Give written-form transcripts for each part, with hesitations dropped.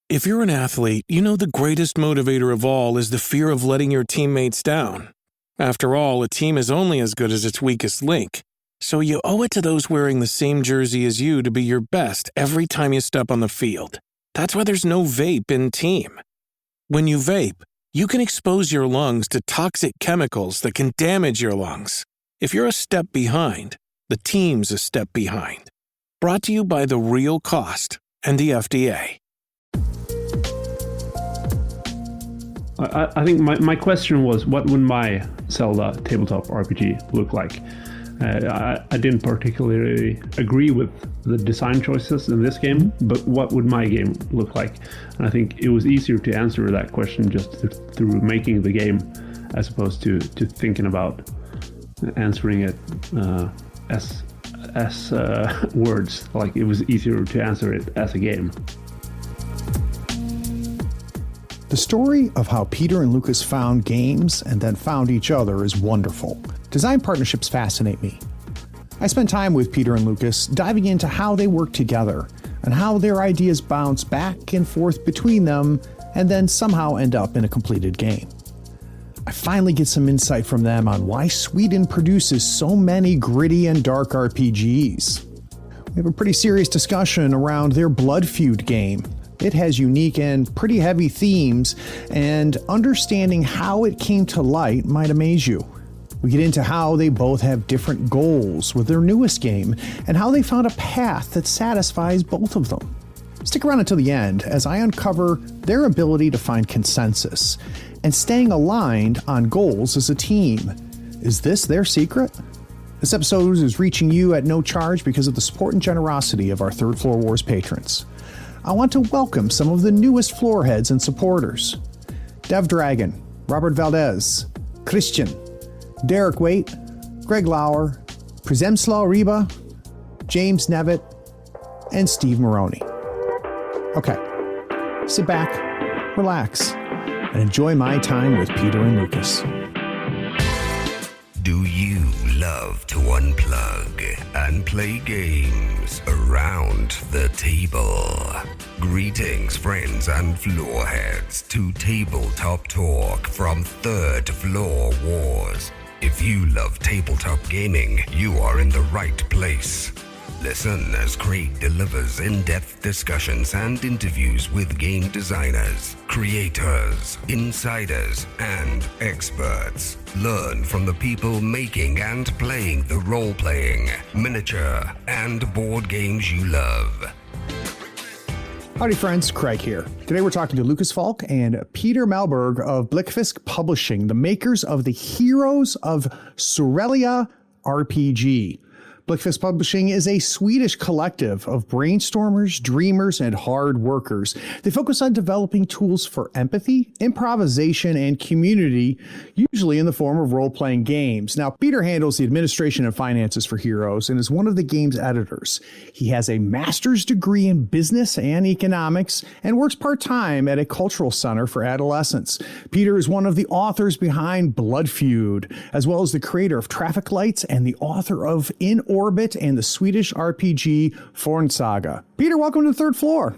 If you're an athlete, you know the greatest motivator of all is the fear of letting your teammates down. After all, a team is only as good as its weakest link. So you owe it to those wearing the same jersey as you to be your best every time you step on the field. That's why there's no vape in team. When you vape, you can expose your lungs to toxic chemicals that can damage your lungs. If you're a step behind, the team's a step behind. Brought to you by The Real Cost and the FDA. I think my question was, what would my Zelda tabletop RPG look like? I didn't particularly agree with the design choices in this game, but what would my game look like? And I think it was easier to answer that question just through making the game, as opposed to thinking about answering it as words. Like, it was easier to answer it as a game. The story of how Peter and Lucas found games and then found each other is wonderful. Design partnerships fascinate me. I spent time with Peter and Lucas diving into how they work together and how their ideas bounce back and forth between them and then somehow end up in a completed game. I finally get some insight from them on why Sweden produces so many gritty and dark RPGs. We have a pretty serious discussion around their Feud game. It has unique and pretty heavy themes, and understanding how it came to light might amaze you. We get into how they both have different goals with their newest game, and how they found a path that satisfies both of them. Stick around until the end as I uncover their ability to find consensus and staying aligned on goals as a team. Is this their secret? This episode is reaching you at no charge because of the support and generosity of our Third Floor Wars patrons. I want to welcome some of the newest floor heads and supporters. Dev Dragon, Robert Valdez, Christian, Derek Waite, Greg Lauer, Przemysław Riba, James Nevitt, and Steve Maroney. Okay, sit back, relax, and enjoy my time with Peter and Lucas. Do you love to unplug and play games around the table? Greetings, friends and floorheads, to Tabletop Talk from Third Floor Wars. If you love tabletop gaming, you are in the right place. Listen as Craig delivers in-depth discussions and interviews with game designers, creators, insiders, and experts. Learn from the people making and playing the role-playing, miniature, and board games you love. Howdy friends, Craig here. Today we're talking to Lucas Falk and Peter Malmberg of Bläckfisk Publishing, the makers of the Heroes of Cerulea RPG. Bläckfisk Publishing is a Swedish collective of brainstormers, dreamers, and hard workers. They focus on developing tools for empathy, improvisation, and community, usually in the form of role-playing games. Now, Peter handles the administration and finances for Heroes and is one of the game's editors. He has a master's degree in business and economics and works part-time at a cultural center for adolescents. Peter is one of the authors behind Feud, as well as the creator of Traffic Lights and the author of In Orbit and the Swedish RPG Fornsaga. Peter, welcome to the Third Floor.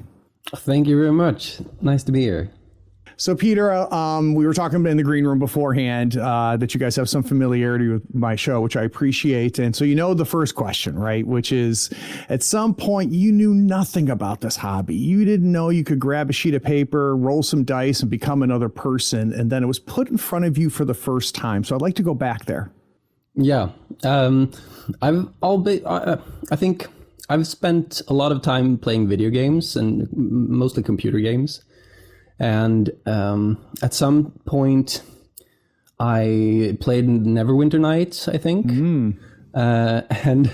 Thank you very much. Nice to be here. So Peter, we were talking in the green room beforehand that you guys have some familiarity with my show, which I appreciate. And so you know the first question, right? Which is, at some point you knew nothing about this hobby. You didn't know you could grab a sheet of paper, roll some dice, and become another person. And then it was put in front of you for the first time. So I'd like to go back there. Yeah. I think I've spent a lot of time playing video games and mostly computer games. And at some point I played Neverwinter Nights, I think. And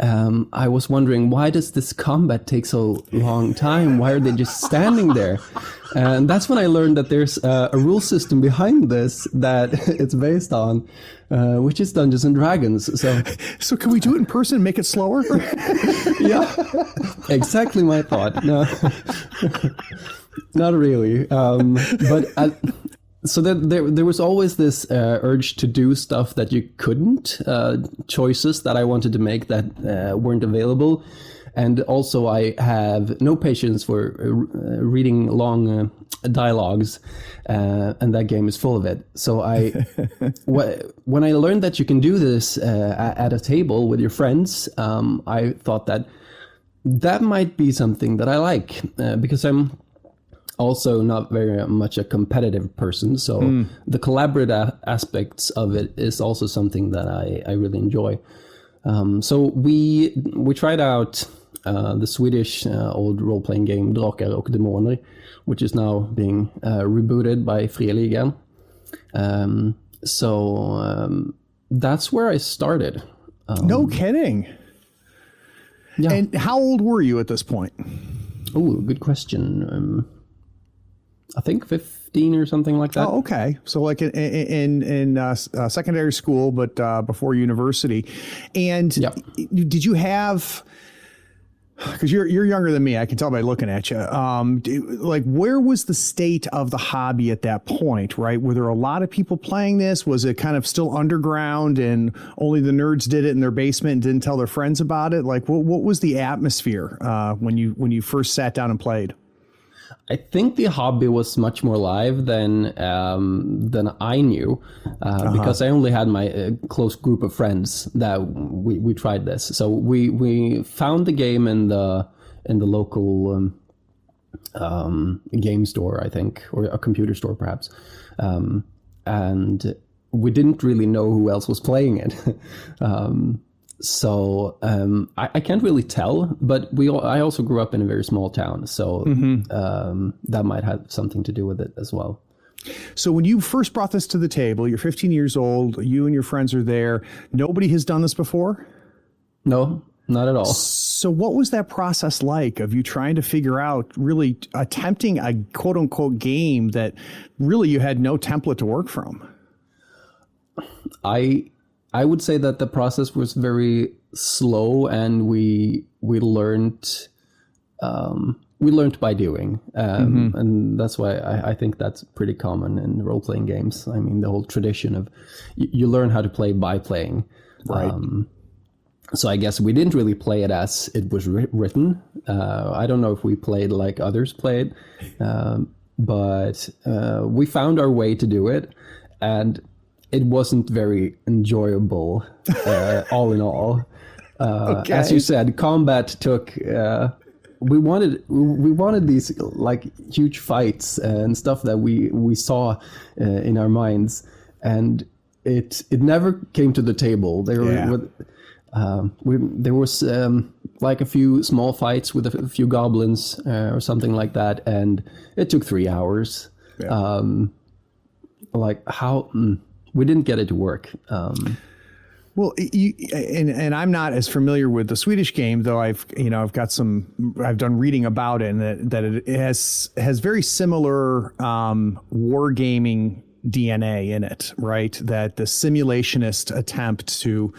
I was wondering, why does this combat take so long time? Why are they just standing there? And that's when I learned that there's a rule system behind this that it's based on, which is Dungeons and Dragons. So can we do it in person and make it slower? Yeah, exactly my thought. No, not really. So there was always this urge to do stuff that you couldn't, choices that I wanted to make that weren't available. And also I have no patience for reading long dialogues, and that game is full of it. So when I learned that you can do this at a table with your friends, I thought that might be something that I like, because I'm also not very much a competitive person. So the collaborative aspects of it is also something that I really enjoy. So we tried out the Swedish old role-playing game Drakar och Demoner, which is now being rebooted by Freligan. So that's where I started. No kidding. Yeah. And how old were you at this point? Oh, good question. I think 15 or something like that. Oh, okay. So like in secondary school, but before university. And did you have, because you're younger than me, I can tell by looking at you, like where was the state of the hobby at that point, right? Were there a lot of people playing this? Was it kind of still underground and only the nerds did it in their basement and didn't tell their friends about it? Like what was the atmosphere when you first sat down and played? I think the hobby was much more live than I knew, because I only had my close group of friends that we tried this. So we found the game in the local game store, I think, or a computer store perhaps, and we didn't really know who else was playing it. So I can't really tell, but I also grew up in a very small town, so that might have something to do with it as well. So when you first brought this to the table, you're 15 years old, you and your friends are there. Nobody has done this before? No, not at all. So what was that process like of you trying to figure out, really attempting a quote unquote game that really you had no template to work from? I would say that the process was very slow, and we learned by doing, and that's why I think that's pretty common in role-playing games. I mean, the whole tradition of you learn how to play by playing. Right. So I guess we didn't really play it as it was written. I don't know if we played like others played, but we found our way to do it, and it wasn't very enjoyable, all in all. Okay. As you said, combat took. We wanted these like huge fights and stuff that we saw in our minds, and it never came to the table. There was like a few small fights with a few goblins or something like that, and it took 3 hours. Yeah. Like how. We didn't get it to work. Well, and I'm not as familiar with the Swedish game, though I've done reading about it, and that it has very similar wargaming DNA in it, right? That the simulationist attempt to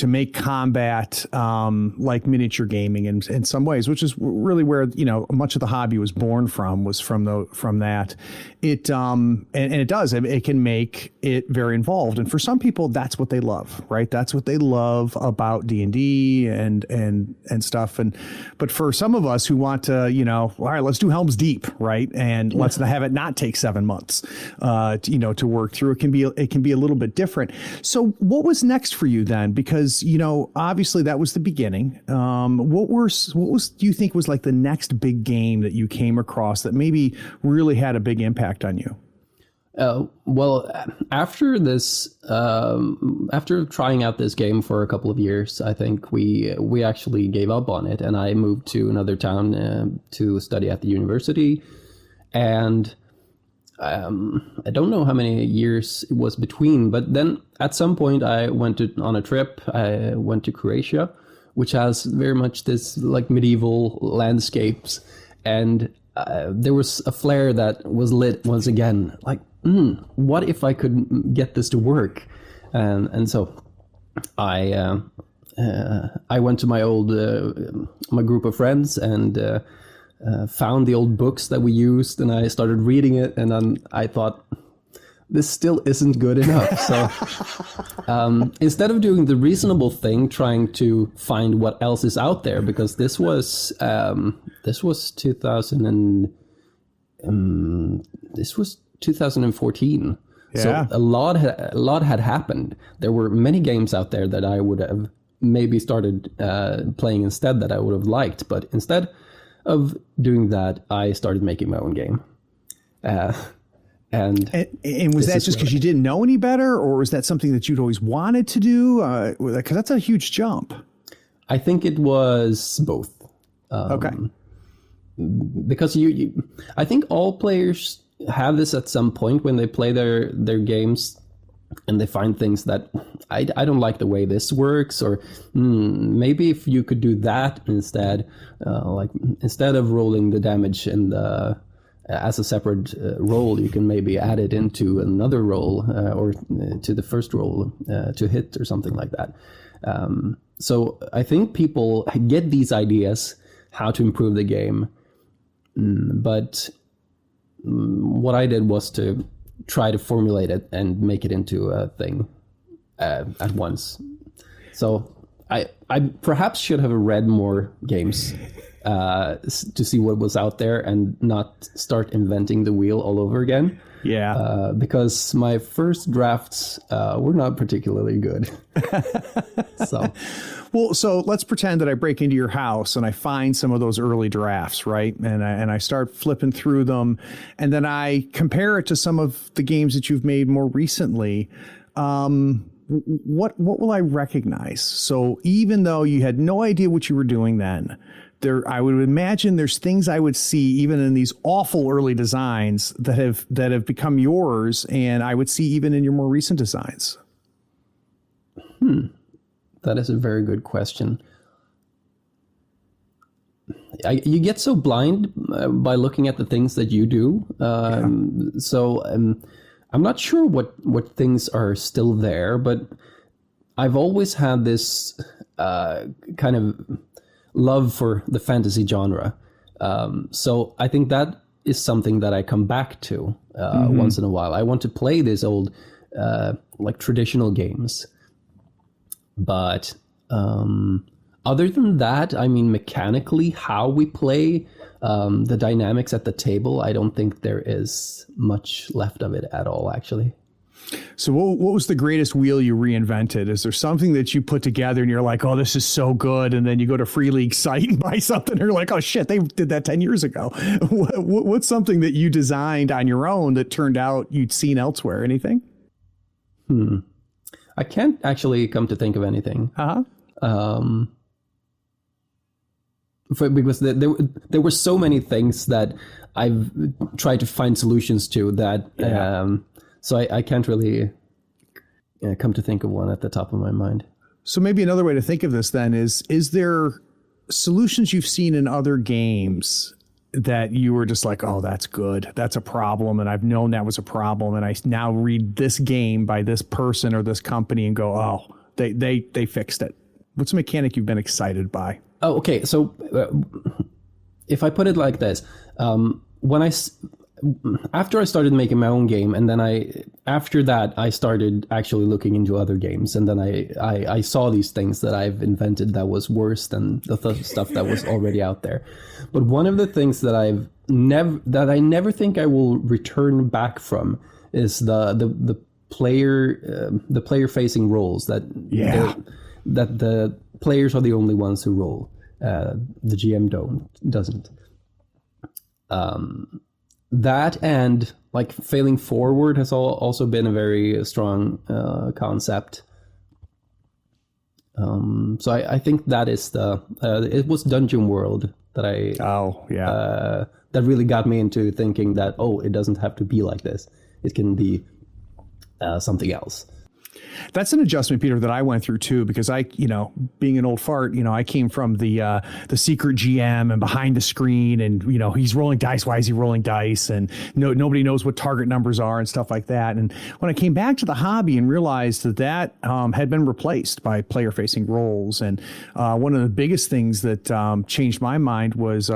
make combat like miniature gaming in some ways, which is really where much of the hobby was born from that. It and it does. It can make it very involved, and for some people, that's what they love, right? That's what they love about D&D and stuff. But for some of us who want to, all right, let's do Helm's Deep, right? And let's have it not take 7 months, to work through. It can be a little bit different. So what was next for you then? Because, obviously that was the beginning. What do you think was like the next big game that you came across that maybe really had a big impact on you? Well, after this, after trying out this game for a couple of years, I think we actually gave up on it, and I moved to another town to study at the university. And I don't know how many years it was between, but then at some point I went on a trip. I went to Croatia, which has very much this like medieval landscapes, and there was a flare that was lit once again. Like, what if I could get this to work? And so I went to my old my group of friends and found the old books that we used, and I started reading it, and then I thought, this still isn't good enough. So instead of doing the reasonable thing, trying to find what else is out there, because this was 2014. Yeah. So a lot had happened. There were many games out there that I would have maybe started playing instead that I would have liked, but instead of doing that, I started making my own game. And was that just because you didn't know any better, or was that something that you'd always wanted to do? Because that's a huge jump. I think it was both. Okay. Because I think all players have this at some point when they play their games, and they find things that I don't like the way this works, or maybe if you could do that instead, like instead of rolling the damage and as a separate roll, you can maybe add it into another roll or to the first roll to hit or something like that. So I think people get these ideas how to improve the game, but what I did was to try to formulate it and make it into a thing at once. So I perhaps should have read more games to see what was out there and not start inventing the wheel all over again. Yeah. Because my first drafts were not particularly good. So let's pretend that I break into your house and I find some of those early drafts, right? And I start flipping through them, and then I compare it to some of the games that you've made more recently. What will I recognize? So even though you had no idea what you were doing then, I would imagine there's things I would see even in these awful early designs that have become yours, and I would see even in your more recent designs. That is a very good question. You get so blind by looking at the things that you do. So I'm not sure what things are still there, but I've always had this kind of love for the fantasy genre. So I think that is something that I come back to once in a while. I want to play these old like traditional games. But other than that, I mean, mechanically, how we play, the dynamics at the table, I don't think there is much left of it at all, actually. So what was the greatest wheel you reinvented? Is there something that you put together and you're like, oh, this is so good, and then you go to Free League site and buy something, and you're like, oh, shit, they did that 10 years ago. What's something that you designed on your own that turned out you'd seen elsewhere? Anything? I can't actually come to think of anything. Because there were so many things that I've tried to find solutions to that, so I can't really come to think of one at the top of my mind. So maybe another way to think of this then is there solutions you've seen in other games that you were just like, oh, that's good, that's a problem, and I've known that was a problem, and I now read this game by this person or this company and go, oh, they fixed it. What's a mechanic you've been excited by? Oh, okay. So if I put it like this, after I started making my own game, and then after that I started actually looking into other games, and then I saw these things that I've invented that was worse than the stuff that was already out there. But one of the things that I never think I will return back from is the player facing roles that the players are the only ones who roll. The GM doesn't. That and like failing forward has also been a very strong concept. So I think that is it was Dungeon World that that really got me into thinking that, it doesn't have to be like this. It can be something else. That's an adjustment, Peter, that I went through too, because I, being an old fart, I came from the secret GM and behind the screen, and he's rolling dice. Why is he rolling dice? And nobody knows what target numbers are and stuff like that. And when I came back to the hobby and realized that had been replaced by player-facing roles, and one of the biggest things that changed my mind was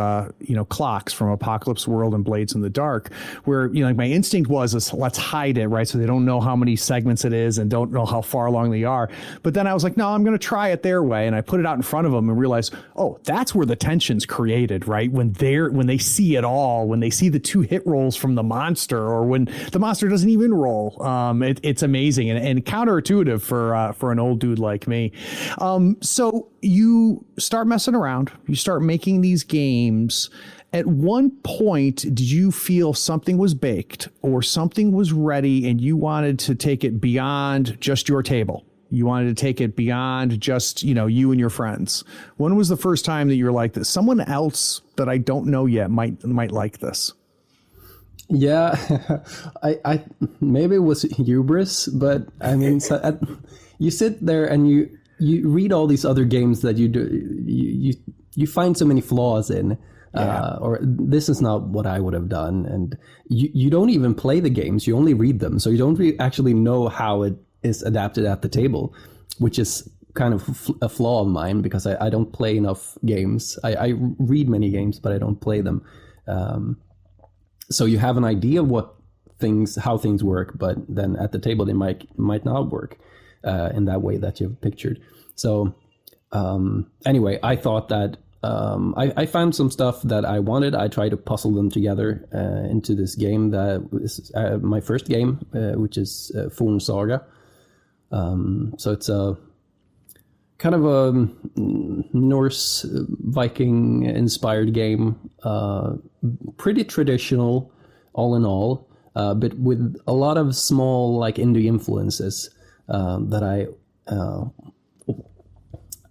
clocks from Apocalypse World and Blades in the Dark, where like my instinct was let's hide it, right, so they don't know how many segments it is and don't know how far along they are. But then I was like, no, I'm going to try it their way, and I put it out in front of them and realized, oh, that's where the tension's created, right? When they see it all, when they see the 2 hit rolls from the monster, or when the monster doesn't even roll, it's amazing and counterintuitive for an old dude like me. So you start messing around, you start making these games. At one point, did you feel something was baked or something was ready and you wanted to take it beyond just your table? You wanted to take it beyond just, you and your friends. When was the first time that you were like this? Someone else that I don't know yet might like this. Yeah, I maybe it was hubris, but I mean, you sit there and you read all these other games that you do, you find so many flaws in. Yeah. Or this is not what I would have done. And you don't even play the games, you only read them. So you don't actually know how it is adapted at the table, which is kind of a flaw of mine, because I don't play enough games. I read many games, but I don't play them. So you have an idea of how things work, but then at the table they might not work in that way that you've pictured. So anyway, I thought that I found some stuff that I wanted. I tried to puzzle them together into this game that is my first game, which is Forn Saga. So it's a kind of a Norse Viking inspired game, pretty traditional all in all, but with a lot of small like indie influences that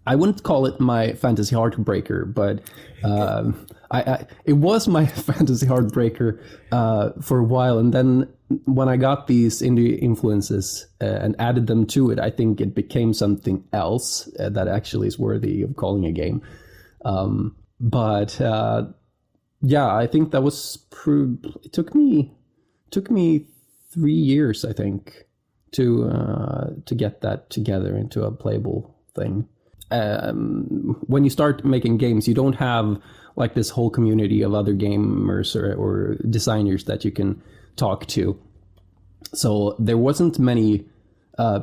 I wouldn't call it my fantasy heartbreaker, but it was my fantasy heartbreaker for a while. And then when I got these indie influences and added them to it, I think it became something else that actually is worthy of calling a game. But I think that was it took me 3 years, I think, to get that together into a playable thing. When you start making games, you don't have like this whole community of other gamers or designers that you can talk to. So there wasn't many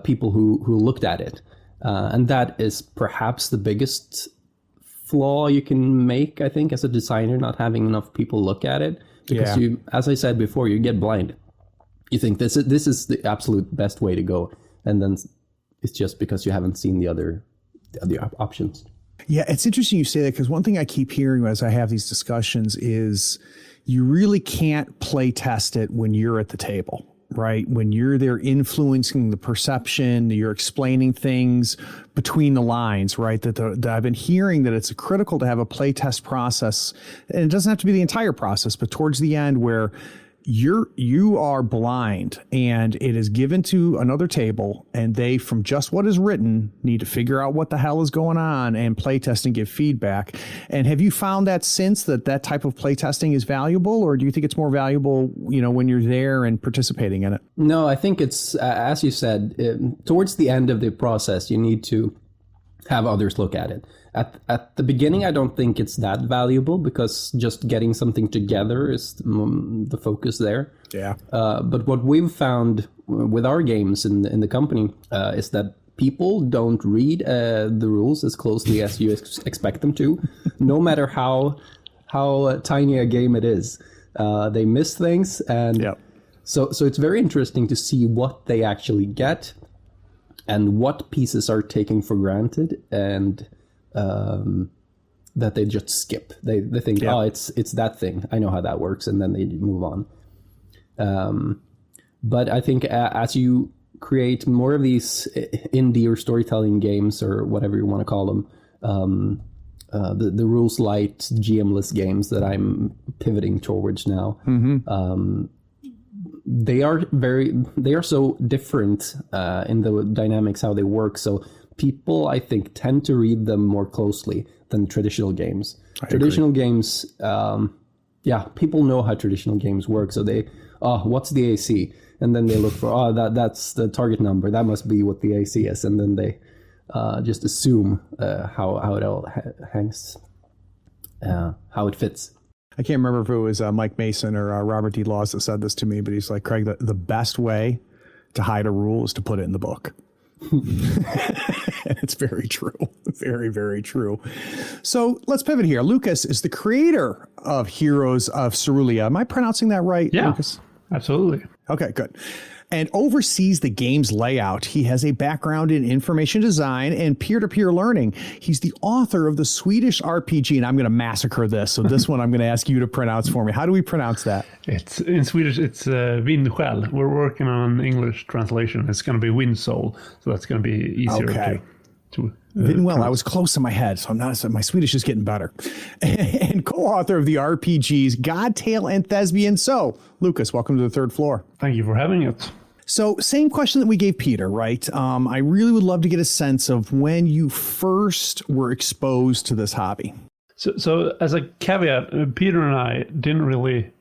people who looked at it. And that is perhaps the biggest flaw you can make, I think, as a designer, not having enough people look at it. Because you, as I said before, you get blind. You think this is the absolute best way to go. And then it's just because you haven't seen the other options. Yeah, it's interesting you say that, because one thing I keep hearing as I have these discussions is you really can't play test it when you're at the table, right? When you're there influencing the perception, you're explaining things between the lines, right? That I've been hearing that it's critical to have a play test process, and it doesn't have to be the entire process, but towards the end where you are blind and it is given to another table, and they, from just what is written, need to figure out what the hell is going on and play test and give feedback. And have you found that since that type of play testing is valuable, or do you think it's more valuable, when you're there and participating in it? No, I think it's, as you said, towards the end of the process, you need to have others look at it. At the beginning, I don't think it's that valuable, because just getting something together is the focus there. Yeah. But what we've found with our games in the company is that people don't read the rules as closely as you expect them to, no matter how tiny a game it is. They miss things, and so it's very interesting to see what they actually get and what pieces are taken for granted and that they just skip. They think, it's that thing, I know how that works, and then they move on. But I think as you create more of these indie or storytelling games, or whatever you want to call them, the rules light, GM-less games that I'm pivoting towards now, they are so different in the dynamics, how they work. So people, I think, tend to read them more closely than traditional games. Traditional games, people know how traditional games work. So they, what's the AC? And then they look for, that's the target number. That must be what the AC is. And then they just assume how it all hangs, how it fits. I can't remember if it was Mike Mason or Robert D. Laws that said this to me, but he's like, Craig, the best way to hide a rule is to put it in the book. And it's very true. Very, very true. So let's pivot here. Lucas is the creator of Heroes of Cerulea. Am I pronouncing that right, Lucas? Absolutely. Okay, good. And oversees the game's layout. He has a background in information design and peer-to-peer learning. He's the author of the Swedish RPG, and I'm going to massacre this. So this one I'm going to ask you to pronounce for me. How do we pronounce that? It's in Swedish. It's Vindskäl. We're working on English translation. It's going to be Wind Soul, so that's going to be easier to Well, I was close in my head, so my Swedish is getting better. And co-author of the RPGs Godtail and Thespian. So, Lucas, welcome to the third floor. Thank you for having it. So, same question that we gave Peter, right? I really would love to get a sense of when you first were exposed to this hobby. So as a caveat, Peter and I didn't really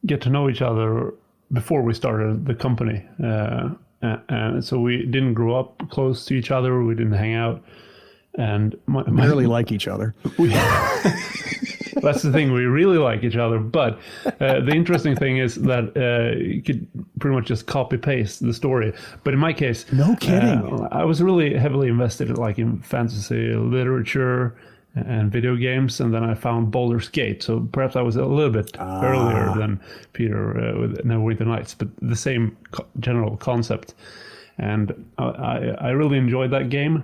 get to know each other before we started the company. And so we didn't grow up close to each other. We didn't hang out. And barely like each other. That's the thing. We really like each other. But the interesting thing is that you could pretty much just copy paste the story. But in my case, no kidding. I was really heavily invested in fantasy literature and video games. And then I found Baldur's Gate. So perhaps I was a little bit earlier than Peter with Neverwinter Nights, but the same general concept. And I really enjoyed that game.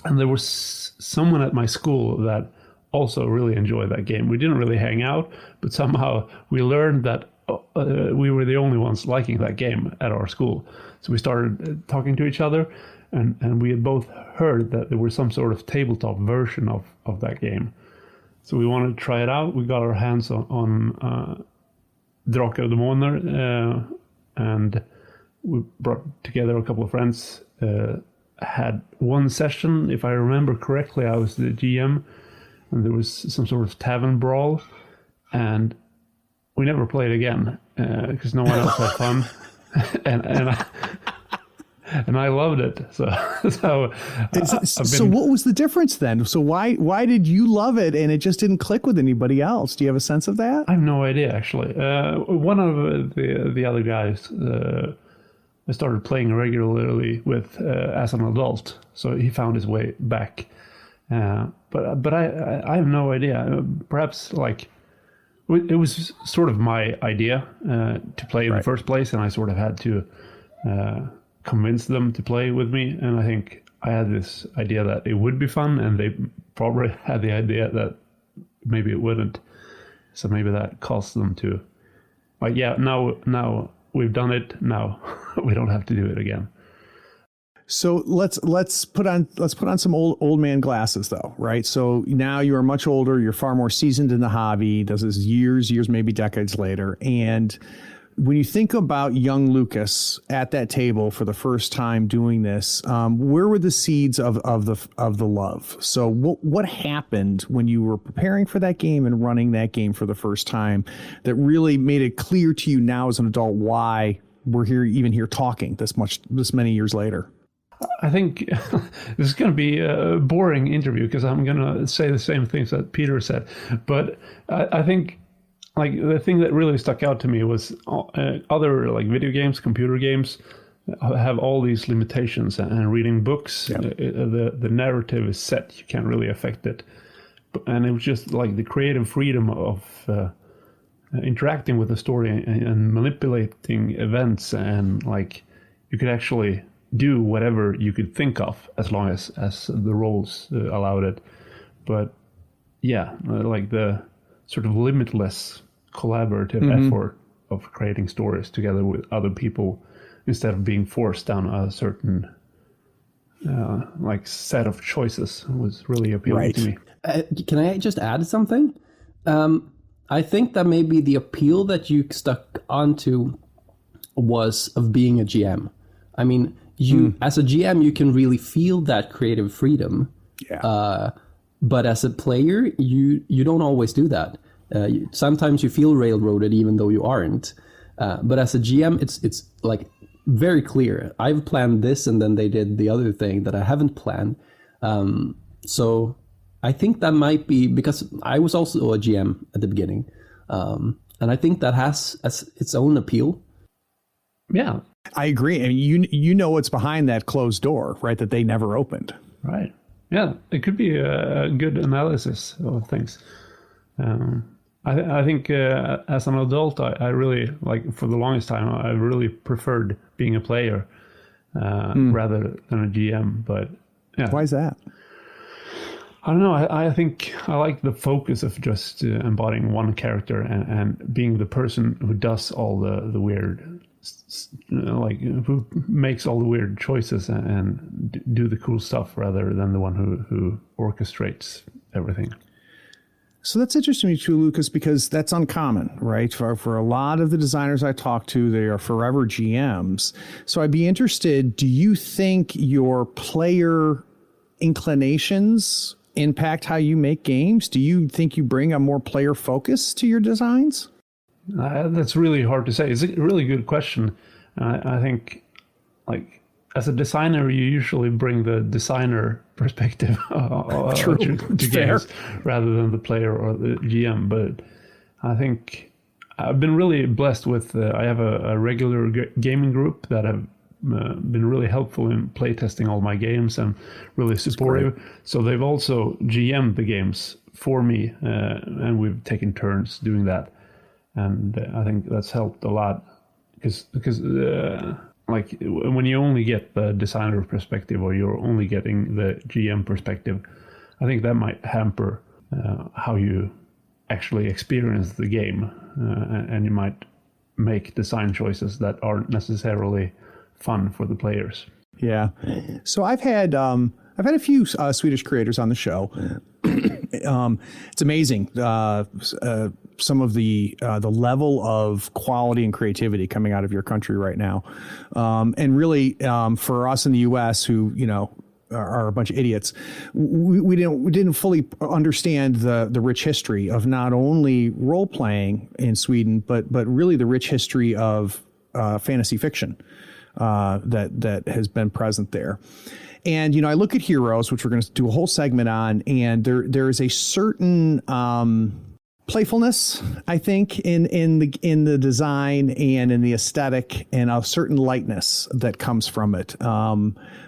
And there was someone at my school that also really enjoyed that game. We didn't really hang out, but somehow we learned that we were the only ones liking that game at our school. So we started talking to each other, and we had both heard that there was some sort of tabletop version of that game. So we wanted to try it out. We got our hands on Drakar och Demoner, and we brought together a couple of friends, had one session, if I remember correctly. I was the GM, and there was some sort of tavern brawl, and we never played again because no one else had fun, and I loved it. So what was the difference then? So why did you love it and it just didn't click with anybody else? Do you have a sense of that? I have no idea, actually. One of the other guys I started playing regularly with as an adult, so he found his way back. But I have no idea. Perhaps it was sort of my idea to play in the first place, and I sort of had to convince them to play with me. And I think I had this idea that it would be fun, and they probably had the idea that maybe it wouldn't. So maybe that caused them to, now we've done it. Now we don't have to do it again. So let's put on some old man glasses though, right? So now you are much older, you're far more seasoned in the hobby. This is years, maybe decades later. And when you think about young Lucas at that table for the first time doing this, where were the seeds of the love? So what happened when you were preparing for that game and running that game for the first time that really made it clear to you now as an adult why we're here talking this many years later? I think this is going to be a boring interview because I'm going to say the same things that Peter said. But I think the thing that really stuck out to me was other video games, computer games have all these limitations, and reading books, the narrative is set. You can't really affect it. And it was just the creative freedom of interacting with the story and manipulating events, and you could actually do whatever you could think of as long as the roles allowed it. But the sort of limitless collaborative effort of creating stories together with other people instead of being forced down a certain set of choices was really appealing to me. Can I just add something? I think that maybe the appeal that you stuck onto was of being a GM. I mean, you as a GM, you can really feel that creative freedom. Yeah. But as a player, you don't always do that. Sometimes you feel railroaded even though you aren't. But as a GM, it's like very clear. I've planned this and then they did the other thing that I haven't planned. So I think that might be because I was also a GM at the beginning. And I think that has its own appeal. Yeah. I agree. I mean, you know what's behind that closed door, right? That they never opened. Right. Yeah, it could be a good analysis of things. I think as an adult, I really, like, for the longest time, I really preferred being a player rather than a GM. But yeah. Why is that? I don't know. I think I like the focus of just embodying one character and being the person who does all the weird, like who makes all the weird choices and do the cool stuff rather than the one who orchestrates everything. So that's interesting to me too, Lucas, because that's uncommon, right? For a lot of the designers I talk to, they are forever GMs. So I'd be interested, do you think your player inclinations impact how you make games? Do you think you bring a more player focus to your designs? That's really hard to say. It's a really good question. I think, like, as a designer, you usually bring the designer perspective to games rather than the player or the GM. But I think I've been really blessed with, I have a regular gaming group that have been really helpful in playtesting all my games and really supportive. So they've also GM'd the games for me, and we've taken turns doing that. And I think that's helped a lot because like when you only get the designer perspective or you're only getting the GM perspective, I think that might hamper how you actually experience the game, and you might make design choices that aren't necessarily fun for the players. Yeah. So I've had a few Swedish creators on the show. It's amazing some of the level of quality and creativity coming out of your country right now, and really for us in the U.S. who are a bunch of idiots, we didn't fully understand the rich history of not only role playing in Sweden, but really the rich history of fantasy fiction that has been present there. And, I look at Heroes, which we're going to do a whole segment on, and there is a certain playfulness, I think, in the design and in the aesthetic, and a certain lightness that comes from it,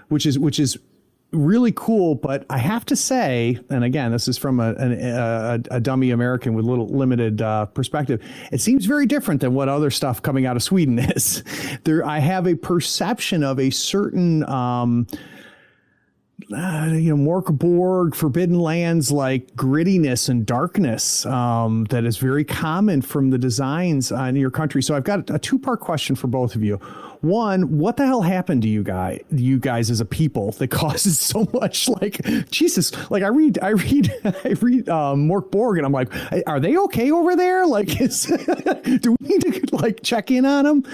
which is really cool. But I have to say, and again, this is from a dummy American with limited perspective, it seems very different than what other stuff coming out of Sweden is. I have a perception of a certain Morkborg, Forbidden Lands, like grittiness and darkness that is very common from the designs in your country. So I've got a two-part question for both of you. One, what the hell happened to you guys as a people that causes so much, like, Jesus, like I read Morkborg and I'm like, are they okay over there? Like, do we need to like check in on them?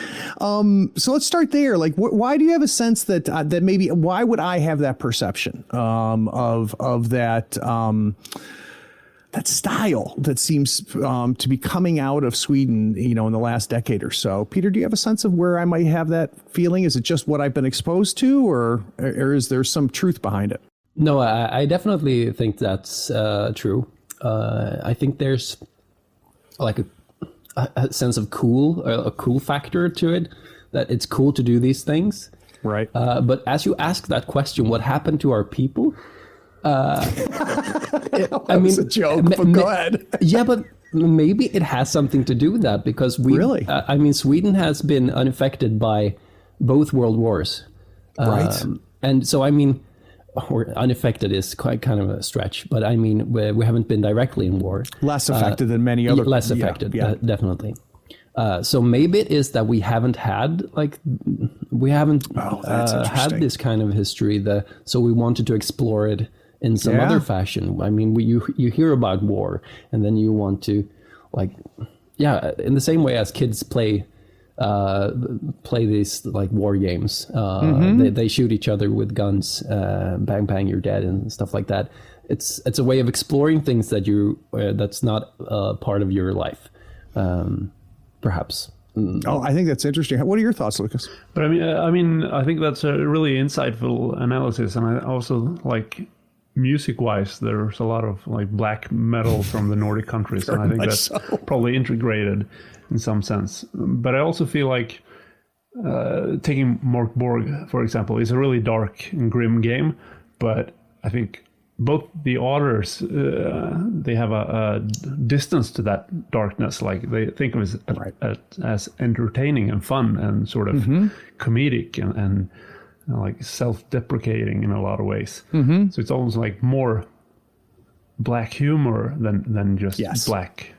So let's start there. Like, why do you have a sense that maybe, why would I have that perception of that that style that seems to be coming out of Sweden, in the last decade or so? Peter, do you have a sense of where I might have that feeling? Is it just what I've been exposed to, or is there some truth behind it? No, I definitely think that's true. I think there's like a sense of cool, a cool factor to it, that it's cool to do these things. Right. But as you ask that question, what happened to our people? I mean, it's a joke, but go ahead. Yeah, but maybe it has something to do with that, because really, Sweden has been unaffected by both world wars, right? And so, or unaffected is quite kind of a stretch, but we haven't been directly in war. Less affected than many other. Less affected, definitely. So maybe it is that we haven't had had this kind of history, so we wanted to explore it in some other fashion. You hear about war, and then you want to, in the same way as kids play play these like war games. They shoot each other with guns, bang bang, you're dead, and stuff like that. It's a way of exploring things that that's not part of your life, perhaps. Oh, I think that's interesting. What are your thoughts, Lucas? But I think that's a really insightful analysis, and I also like music-wise, there's a lot of like black metal from the Nordic countries, and I think that's probably integrated in some sense. But I also feel like taking Malmberg, for example, is a really dark and grim game, but I think both the authors, they have a distance to that darkness. Like they think of it as entertaining and fun and sort of comedic and like self-deprecating in a lot of ways. So it's almost like more black humor than just black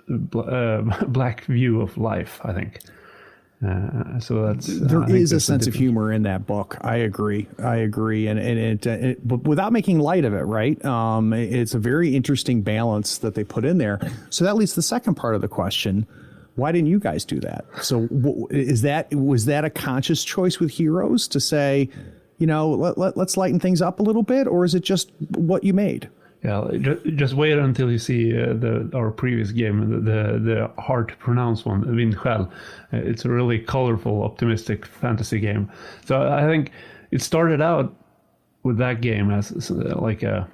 black view of life, I think. So that's there is a sense of humor in that book. I agree, and it but without making light of it, right? It's a very interesting balance that they put in there. So that leads to the second part of the question: why didn't you guys do that? So was that a conscious choice with Heroes to say, let's lighten things up a little bit, or is it just what you made? Yeah, just wait until you see our previous game, the hard to pronounce one, Vindskjäl. It's a really colorful, optimistic fantasy game. So I think it started out with that game as like a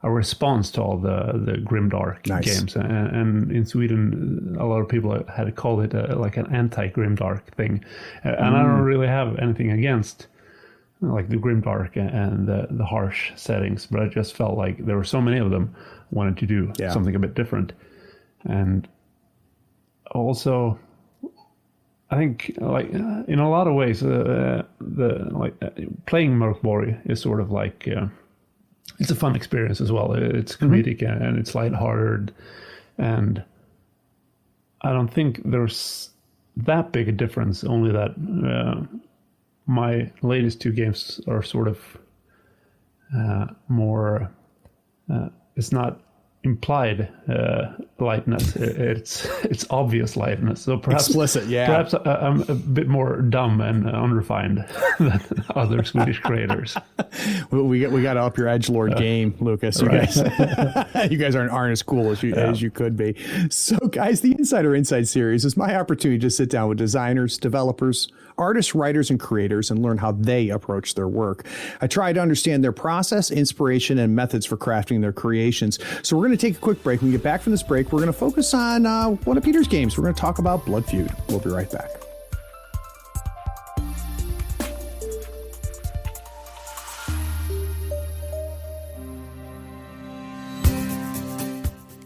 response to all the grimdark games. And in Sweden, a lot of people had called it like an anti-grimdark thing. And I don't really have anything against like the grimdark and the harsh settings, but I just felt like there were so many of them, wanted to do something a bit different. And also, I think like in a lot of ways, playing Malmberg is sort of like it's a fun experience as well. It's comedic and it's lighthearted, and I don't think there's that big a difference. Only that my latest two games are sort of more. It's not implied lightness. It's obvious lightness. So perhaps explicit. Yeah. Perhaps I'm a bit more dumb and unrefined than other Swedish creators. We got to up your edgelord game, Lucas. You guys aren't as cool as you could be. So, guys, the Insider Inside series is my opportunity to sit down with designers, developers, artists, writers, and creators and learn how they approach their work. I try to understand their process, inspiration, and methods for crafting their creations. So we're going to take a quick break. When we get back from this break, we're going to focus on one of Peter's games. We're going to talk about Blood Feud. We'll be right back.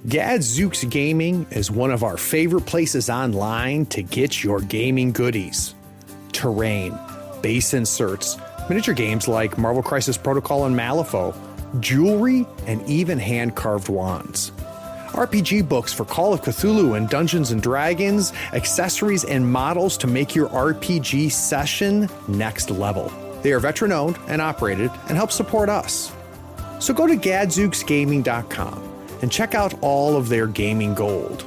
Gadzooks Gaming is one of our favorite places online to get your gaming goodies. Terrain, base inserts, miniature games like Marvel Crisis Protocol and Malifaux, jewelry, and even hand-carved wands. RPG books for Call of Cthulhu and Dungeons & Dragons, accessories and models to make your RPG session next level. They are veteran-owned and operated and help support us. So go to gadzooksgaming.com and check out all of their gaming gold.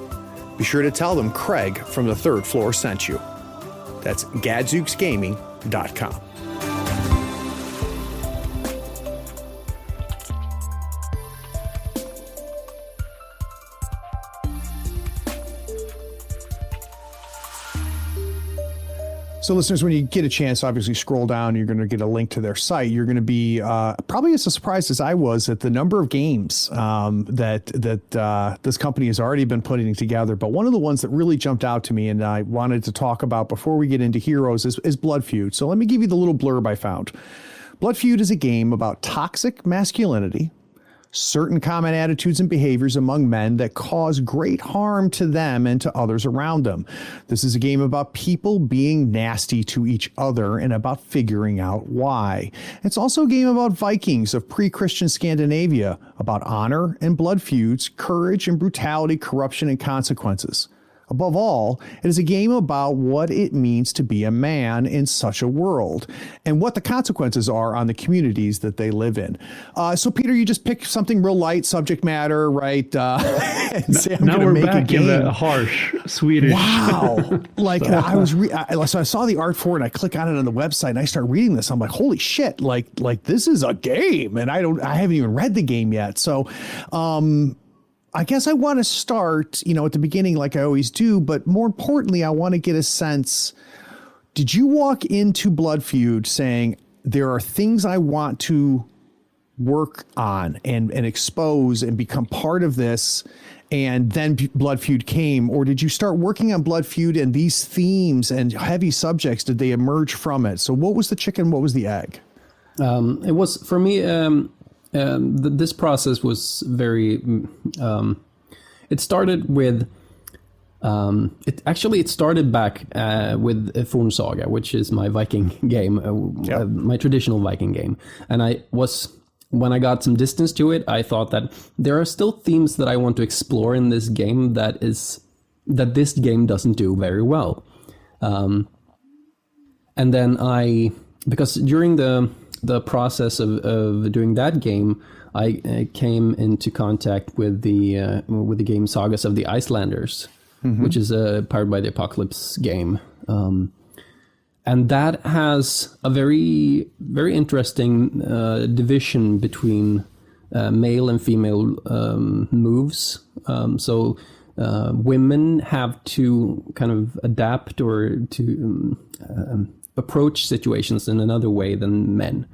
Be sure to tell them Craig from the third floor sent you. That's gadzooksgaming.com. So listeners, when you get a chance, obviously scroll down, you're going to get a link to their site. You're going to be probably as surprised as I was at the number of games that this company has already been putting together. But one of the ones that really jumped out to me and I wanted to talk about before we get into Heroes is Blood Feud. So let me give you the little blurb I found. Blood Feud is a game about toxic masculinity, certain common attitudes and behaviors among men that cause great harm to them and to others around them. This is a game about people being nasty to each other and about figuring out why. It's also a game about Vikings of pre-Christian Scandinavia, about honor and blood feuds, courage and brutality, corruption and consequences. Above all, it is a game about what it means to be a man in such a world and what the consequences are on the communities that they live in. So, Peter, you just pick something real light subject matter, right? And say, I'm now going to we're make a back in game. the harsh Swedish. Wow. Like so I saw the art for it and I click on it on the website and I start reading this. I'm like, holy shit, like this is a game. And I haven't even read the game yet. So, I guess I want to start, at the beginning, like I always do, but more importantly, I want to get a sense. Did you walk into Blood Feud saying there are things I want to work on and expose and become part of this, and then Blood Feud came? Or did you start working on Blood Feud and these themes and heavy subjects, did they emerge from it? So what was the chicken? What was the egg? It was, for me, this process was very. It started with. It started back with Fornsaga, which is my Viking game, my traditional Viking game, and when I got some distance to it, I thought that there are still themes that I want to explore in this game that this game doesn't do very well, and then because during the process of doing that game, I came into contact with the game Sagas of the Icelanders, which is a Powered by the Apocalypse game, and that has a very, very interesting division between male and female moves. So women have to kind of adapt or to approach situations in another way than men.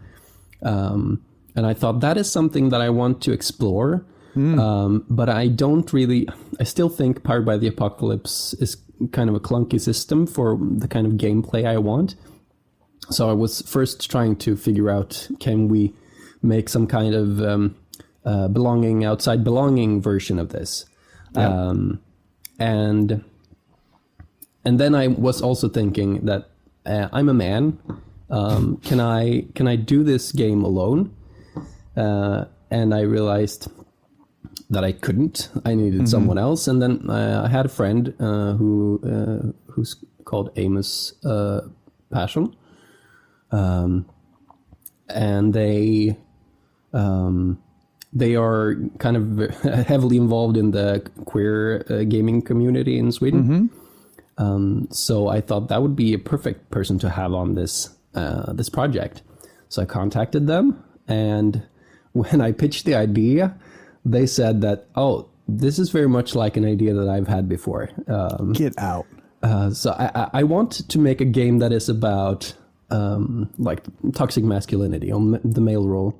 And I thought that is something that I want to explore. But I still think Powered by the Apocalypse is kind of a clunky system for the kind of gameplay I want. So I was first trying to figure out, can we make some kind of outside belonging version of this? Yeah. And then I was also thinking that I'm a man. Can I do this game alone? And I realized that I couldn't. I needed someone else. And then I had a friend who's called Amos Passion, and they are kind of heavily involved in the queer gaming community in Sweden. So I thought that would be a perfect person to have on this project. So I contacted them, and when I pitched the idea, they said that, oh, this is very much like an idea that I've had before. Get out. So I want to make a game that is about like toxic masculinity, on the male role.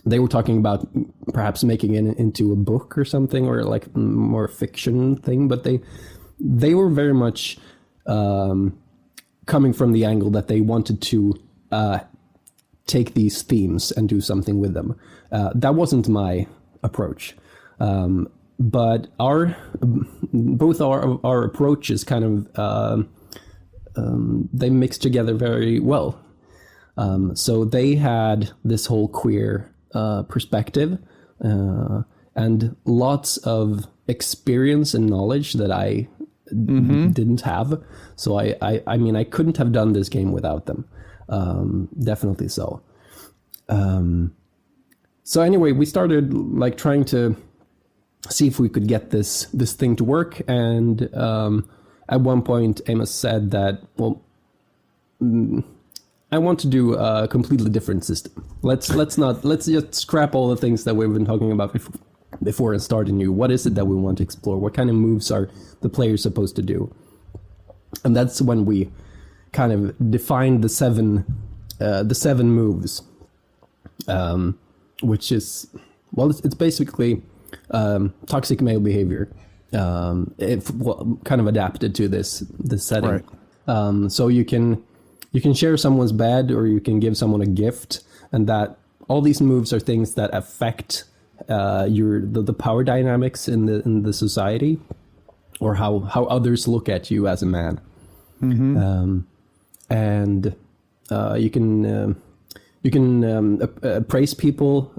They were talking about perhaps making it into a book or something, or like more fiction thing, but they were very much coming from the angle that they wanted to take these themes and do something with them. That wasn't my approach, but both our approaches kind of they mixed together very well. So they had this whole queer perspective and lots of experience and knowledge that I didn't have. So I mean, I couldn't have done this game without them. Definitely so. So anyway, we started like trying to see if we could get this thing to work. And at one point, Amos said that, well, I want to do a completely different system. Let's just scrap all the things that we've been talking about before and start anew. What is it that we want to explore? What kind of moves are the players supposed to do? And that's when we kind of defined the seven moves, which is, well, it's basically toxic male behavior, kind of adapted to this setting. Right. So you can share someone's bed, or you can give someone a gift, and that all these moves are things that affect the power dynamics in the society, or how others look at you as a man. And you can praise people,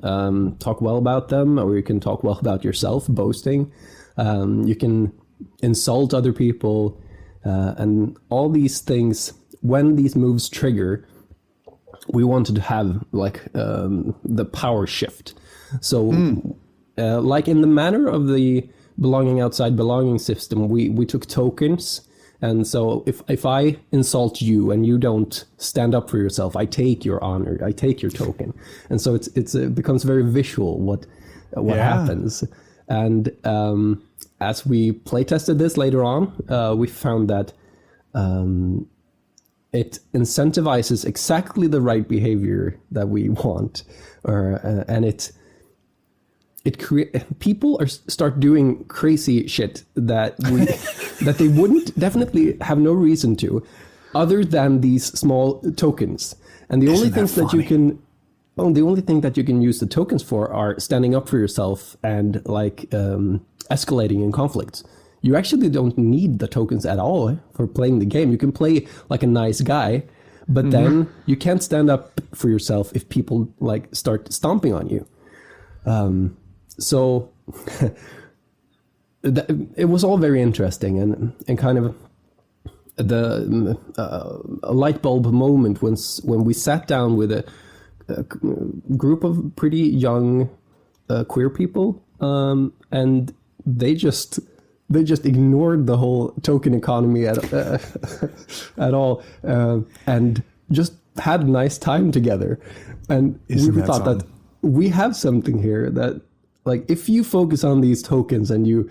talk well about them, or you can talk well about yourself, boasting. You can insult other people, and all these things. When these moves trigger, we wanted to have like the power shift. So like in the manner of the belonging outside belonging system, we took tokens. And so if I insult you and you don't stand up for yourself, I take your honor, I take your token. And so it becomes very visual what happens. And as we play tested this later on, we found that it incentivizes exactly the right behavior that we want, and it people start doing crazy shit that that they wouldn't definitely have no reason to, other than these small tokens. And the only things that you can, the only thing that you can use the tokens for are standing up for yourself and like escalating in conflicts. You actually don't need the tokens at all for playing the game. You can play like a nice guy, but then you can't stand up for yourself if people like start stomping on you. So it was all very interesting and kind of the a light bulb moment when we sat down with a group of pretty young queer people, and they just ignored the whole token economy at all, and just had a nice time together. And we thought that we have something here that, like, if you focus on these tokens and you're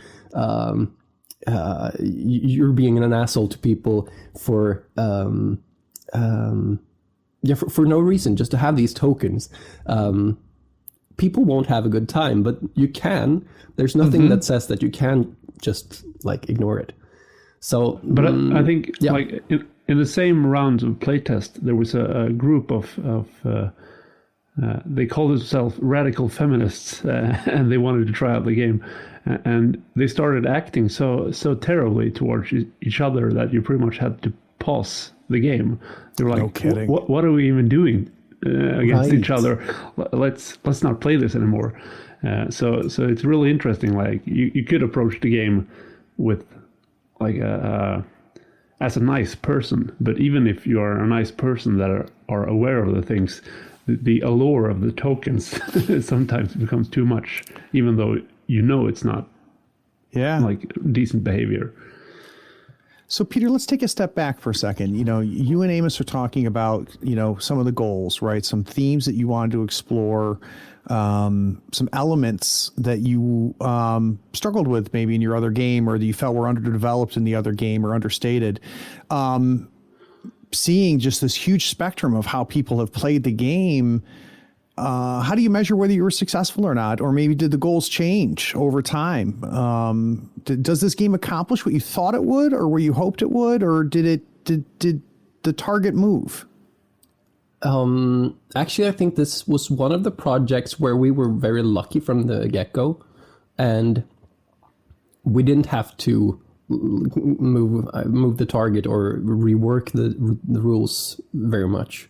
being an asshole to people for no reason, just to have these tokens, people won't have a good time. But you can. There's nothing that says that you can just like ignore it. So, but I think like in the same rounds of playtest, there was a group of they called themselves radical feminists, and they wanted to try out the game, and they started acting so terribly towards each other that you pretty much had to pause the game. They were like, "No kidding. What are we even doing against each other? Let's not play this anymore." So it's really interesting. Like you could approach the game with like as a nice person, but even if you are a nice person that are aware of the things, the allure of the tokens sometimes becomes too much, even though you know it's not like decent behavior. So, Peter, let's take a step back for a second. You know, you and Amos are talking about, you know, some of the goals, right? Some themes that you wanted to explore, some elements that you struggled with maybe in your other game, or that you felt were underdeveloped in the other game or understated. Seeing just this huge spectrum of how people have played the game, how do you measure whether you were successful or not? Or maybe did the goals change over time? Does this game accomplish what you thought it would, or where you hoped it would, or did the target move? Actually, I think this was one of the projects where we were very lucky from the get-go, and we didn't have to move the target or rework the rules very much.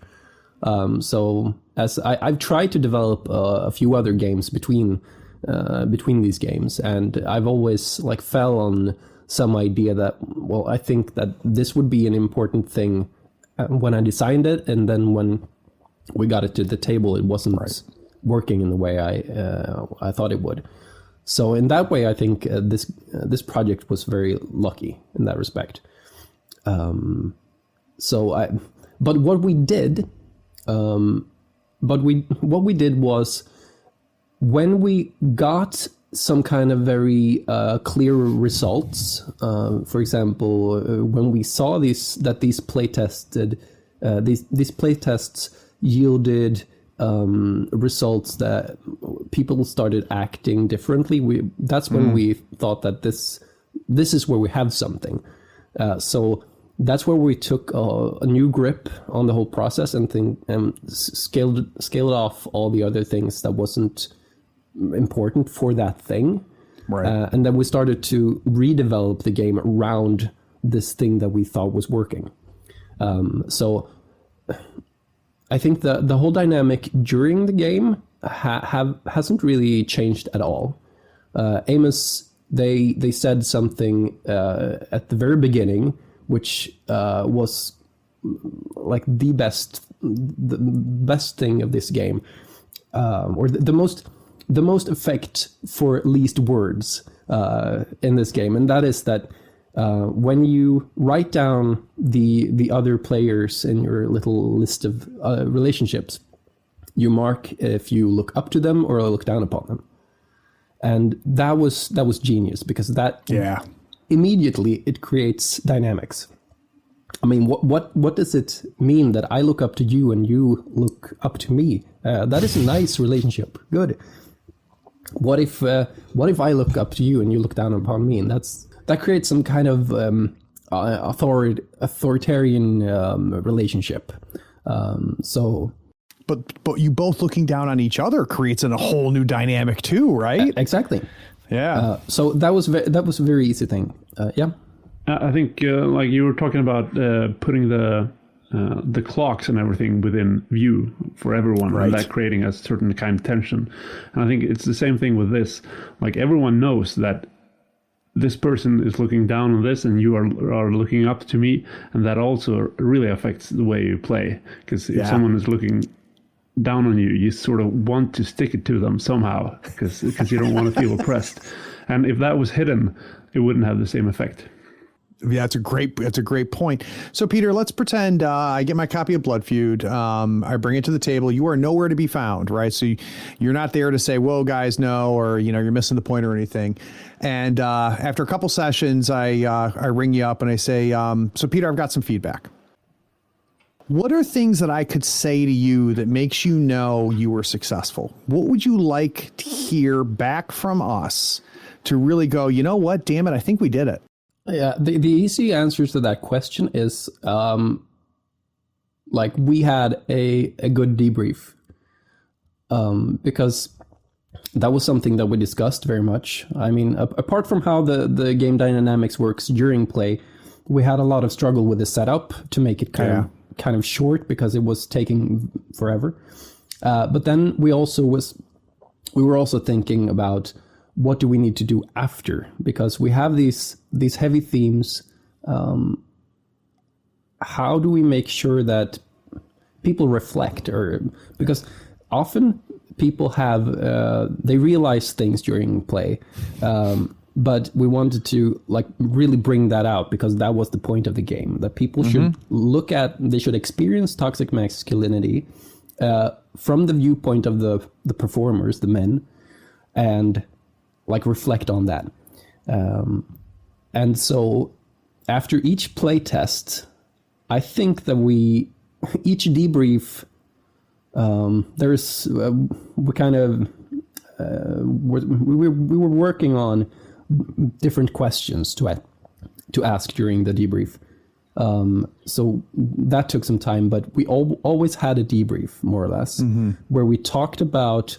So as I've tried to develop a few other games between these games, and I've always like fell on some idea that, well, I think that this would be an important thing when I designed it, and then when we got it to the table, it wasn't working in the way I thought it would. So in that way, I think this project was very lucky in that respect. But what we did. What we did was, when we got some kind of very clear results, for example, when we saw these playtests yielded results that people started acting differently, that's when we thought that this is where we have something. So that's where we took a new grip on the whole process and scaled off all the other things that wasn't important for that thing. Right. And then we started to redevelop the game around this thing that we thought was working. So I think the whole dynamic during the game hasn't really changed at all. Amos they said something at the very beginning, which was like the best thing of this game, or the most effect for least words in this game, and that is that when you write down the other players in your little list of relationships, you mark if you look up to them or look down upon them. And that was genius, because that immediately it creates dynamics. I mean, what does it mean that I look up to you and you look up to me? That is a nice relationship. Good. What if I look up to you and you look down upon me? And that creates some kind of authoritarian relationship. But you both looking down on each other creates a whole new dynamic too, right? Exactly. Yeah. So that was a very easy thing. Yeah. I think like you were talking about putting the clocks and everything within view for everyone, right, and that creating a certain kind of tension. And I think it's the same thing with this. Like everyone knows that this person is looking down on this and you are looking up to me, and that also really affects the way you play. Because if someone is looking down on you, you sort of want to stick it to them somehow, because you don't want to feel oppressed. And if that was hidden, it wouldn't have the same effect. Yeah, that's a great point. So Peter, let's pretend I get my copy of Blood Feud. I bring it to the table. You are nowhere to be found, right? So you're not there to say, "Whoa, guys, no," or you're missing the point or anything. And after a couple sessions, I ring you up and I say, "So Peter, I've got some feedback. What are things that I could say to you that makes you know you were successful? What would you like to hear back from us to really go, you know what, damn it, I think we did it"? Yeah, the easy answers to that question is like we had a good debrief, because that was something that we discussed very much. I mean, apart from how the game dynamics works during play, we had a lot of struggle with the setup to make it kind of short, because it was taking forever. But then we were also thinking about, what do we need to do after? Because we have these heavy themes. How do we make sure that people reflect? Or because often people have they realize things during play, but we wanted to like really bring that out, because that was the point of the game, that people should they should experience toxic masculinity from the viewpoint of the performers, the men, and like reflect on that. And so after each play test, I think that each debrief, we were working on different questions to ask during the debrief. So that took some time, but we always had a debrief, more or less, where we talked about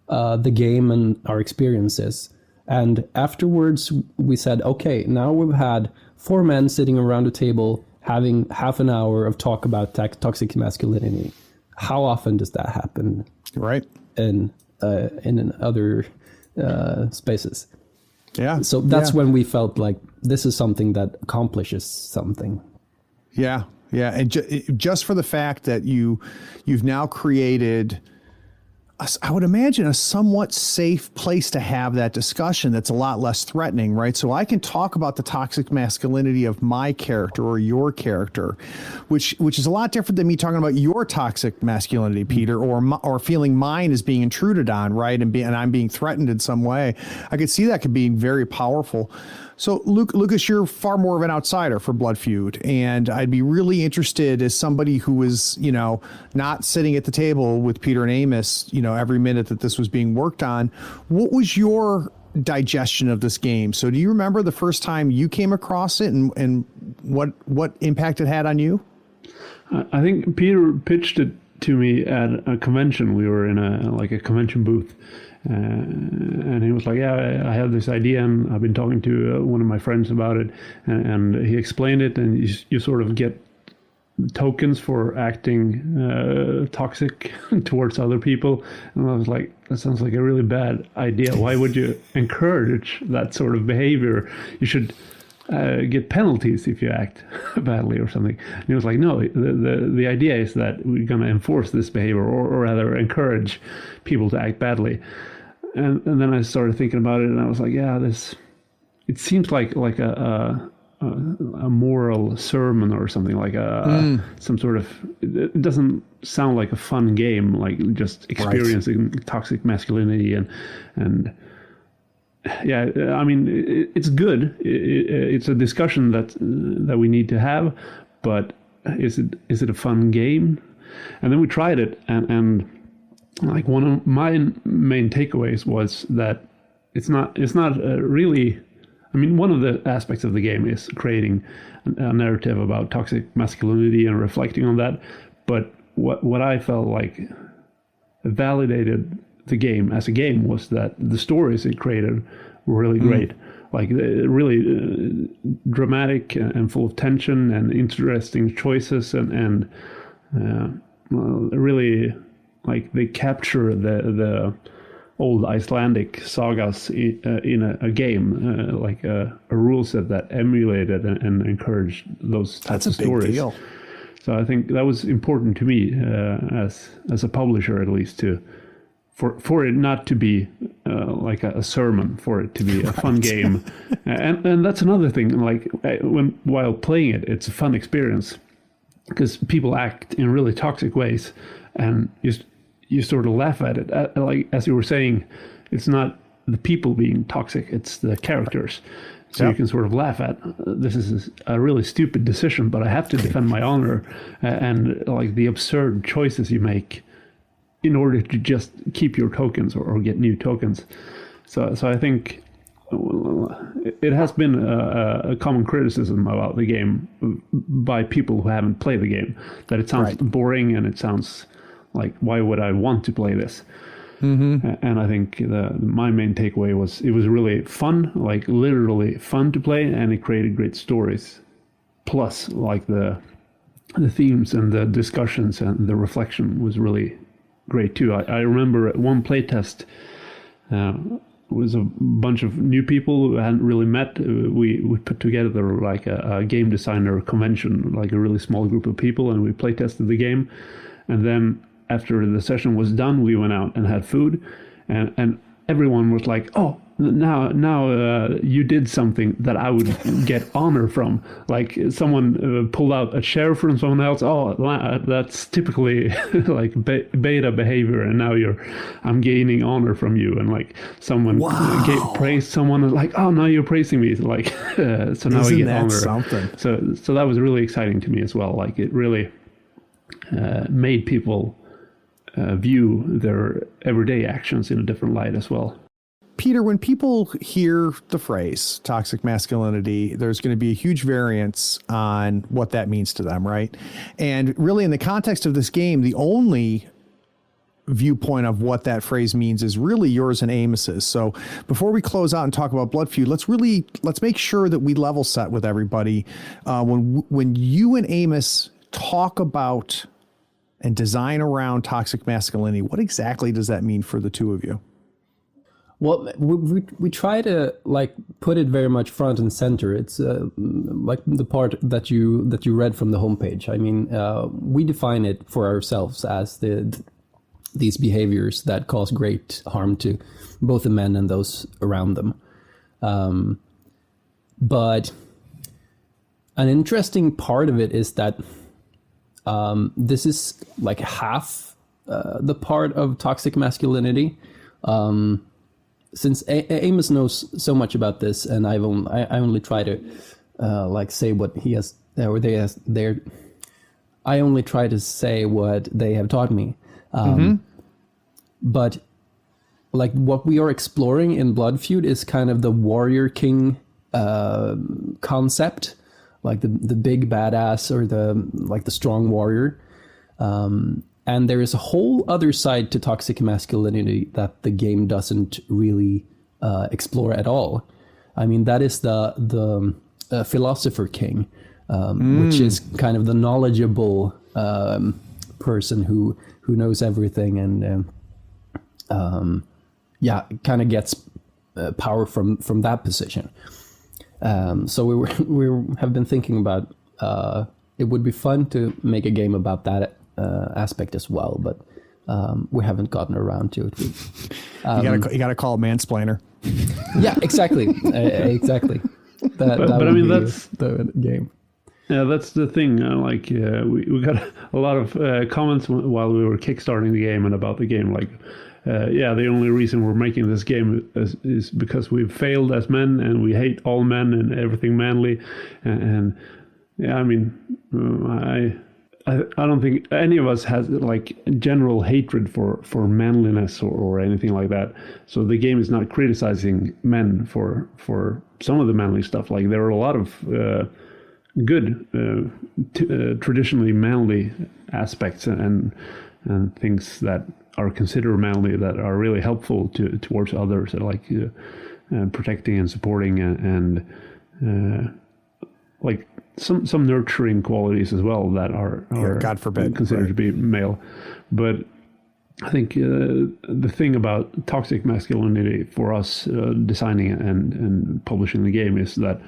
the game and our experiences. And afterwards, we said, okay, now we've had 4 men sitting around a table having half an hour of talk about toxic masculinity. How often does that happen? Right. In other spaces. Yeah. So that's when we felt like this is something that accomplishes something. Yeah. Yeah. And just for the fact that you've now created, I would imagine, a somewhat safe place to have that discussion that's a lot less threatening, right? So I can talk about the toxic masculinity of my character or your character, which is a lot different than me talking about your toxic masculinity, Peter, or feeling mine is being intruded on, right? And I'm being threatened in some way. I could see that could be very powerful. So Lucas, you're far more of an outsider for Blood Feud, and I'd be really interested, as somebody who was, not sitting at the table with Peter and Amos, every minute that this was being worked on. What was your digestion of this game? So do you remember the first time you came across it and what impact it had on you? I think Peter pitched it to me at a convention. We were in a convention booth. And he was like, yeah, I have this idea and I've been talking to one of my friends about it, and he explained it, and you sort of get tokens for acting toxic towards other people. And I was like, that sounds like a really bad idea. Why would you encourage that sort of behavior? You should get penalties if you act badly or something. And he was like, no, the idea is that we're going to enforce this behavior, or rather encourage people to act badly. And then I started thinking about it, and I was like, yeah, it seems like a moral sermon or something, like some sort of, it doesn't sound like a fun game, like just experiencing toxic masculinity and yeah, I mean, it's good. It's a discussion that we need to have, but is it a fun game? And then we tried it, and like one of my main takeaways was that it's not really. I mean, one of the aspects of the game is creating a narrative about toxic masculinity and reflecting on that. But what I felt like validated the game as a game was that the stories it created were really great. Like really dramatic and full of tension and interesting choices and really like they capture the old Icelandic sagas in a game, like a rule set that emulated and encouraged those types of stories. That's a big deal. So I think that was important to me as a publisher, at least, for it not to be like a sermon, for it to be a fun game. And that's another thing. Like while playing it, it's a fun experience because people act in really toxic ways, and you sort of laugh at it. Like, as you were saying, it's not the people being toxic, it's the characters. So you can sort of laugh at, this is a really stupid decision, but I have to defend my honor, and like the absurd choices you make in order to just keep your tokens or get new tokens. So I think it has been a common criticism about the game by people who haven't played the game, that it sounds boring and it sounds like, why would I want to play this? And I think my main takeaway was it was really fun, like literally fun to play, and it created great stories. Plus, like the themes and the discussions and the reflection was really great too. I remember at one playtest, was a bunch of new people who hadn't really met. We put together like a game designer convention, like a really small group of people, and we playtested the game. And then after the session was done, we went out and had food, and everyone was like, "Oh, now you did something that I would get honor from." Like someone pulled out a chair from someone else. Oh, that's typically like beta behavior, and now I'm gaining honor from you. And like someone praised someone, and like, "Oh, now you're praising me." Like so now I get honor. Something? So that was really exciting to me as well. Like it really made people view their everyday actions in a different light as well. Peter, when people hear the phrase toxic masculinity, there's going to be a huge variance on what that means to them, right? And really, in the context of this game, the only viewpoint of what that phrase means is really yours and Amos's. So before we close out and talk about Blood Feud, let's make sure that we level set with everybody. When you and Amos talk about and design around toxic masculinity, what exactly does that mean for the two of you? Well, we try to like put it very much front and center. It's like the part that you read from the homepage. I mean, we define it for ourselves as these behaviors that cause great harm to both the men and those around them. But an interesting part of it is that this is like half the part of toxic masculinity. Since Amos knows so much about this, and I only try to like say what he has or they has there. I only try to say what they have taught me. But like what we are exploring in Blood Feud is kind of the warrior king concept, like the big badass or the strong warrior. And there is a whole other side to toxic masculinity that the game doesn't really explore at all. I mean, that is the philosopher king, which is kind of the knowledgeable person who knows everything and kind of gets power from that position. So we have been thinking about it would be fun to make a game about that aspect as well, but we haven't gotten around to it. You gotta call a mansplainer. Yeah, exactly, exactly. That I mean, that's the game. Yeah, that's the thing. We got a lot of comments while we were kickstarting the game and about the game. The only reason we're making this game is because we've failed as men and we hate all men and everything manly. And I mean, I don't think any of us has general hatred for manliness or anything like that. So the game is not criticizing men for some of the manly stuff. Like there are a lot of good traditionally manly aspects and things that are considered manly that are really helpful towards others, like protecting and supporting and some nurturing qualities as well that are God forbid, considered to be male. But I think the thing about toxic masculinity for us designing and publishing the game is that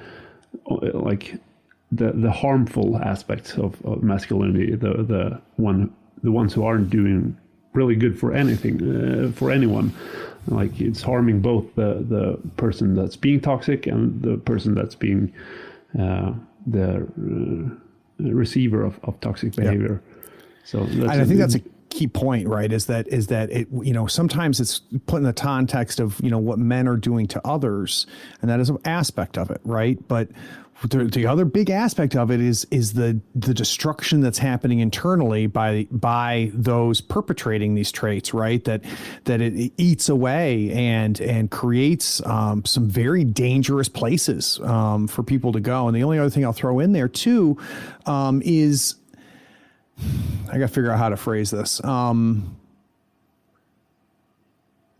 the harmful aspects of masculinity, the ones who aren't doing really good for anything, for anyone, like it's harming both the person that's being toxic and the person that's being the receiver of toxic behavior. So I think that's a key point, right? Is that it, sometimes it's put in the context of, what men are doing to others, and that is an aspect of it, right? But the other big aspect of it is the destruction that's happening internally by those perpetrating these traits, right? That it eats away and creates some very dangerous places for people to go. And the only other thing I'll throw in there too is, I got to figure out how to phrase this.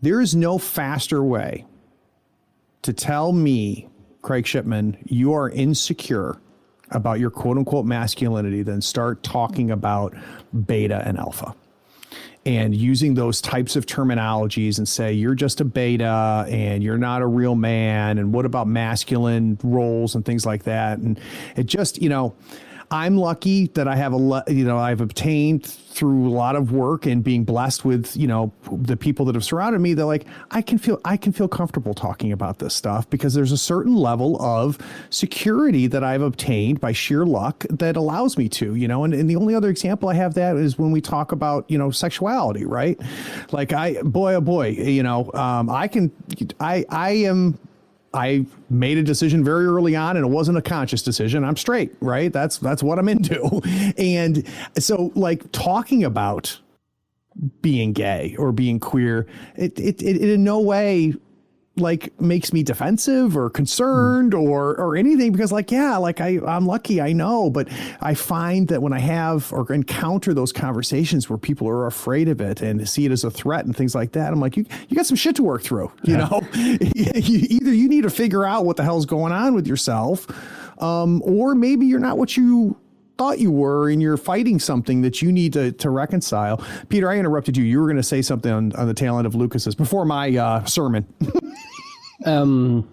There is no faster way to tell me, Craig Shipman, you are insecure about your quote unquote masculinity than start talking about beta and alpha and using those types of terminologies and say, you're just a beta and you're not a real man. And what about masculine roles and things like that? And it just, I'm lucky that I have I've obtained through a lot of work and being blessed with, the people that have surrounded me. They're like, I can feel comfortable talking about this stuff because there's a certain level of security that I've obtained by sheer luck that allows me to, and the only other example I have that is when we talk about, sexuality, right? Like I made a decision very early on and it wasn't a conscious decision. I'm straight, right? That's what I'm into. And so talking about being gay or being queer, it in no way makes me defensive or concerned or anything because I'm lucky, I know, but I find that when I have or encounter those conversations where people are afraid of it and see it as a threat and things like that, I'm like, you got some shit to work through, either you need to figure out what the hell's going on with yourself, or maybe you're not what you thought you were and you're fighting something that you need to reconcile. Peter, I interrupted you. You were going to say something on the tail end of Lucas's before my sermon. I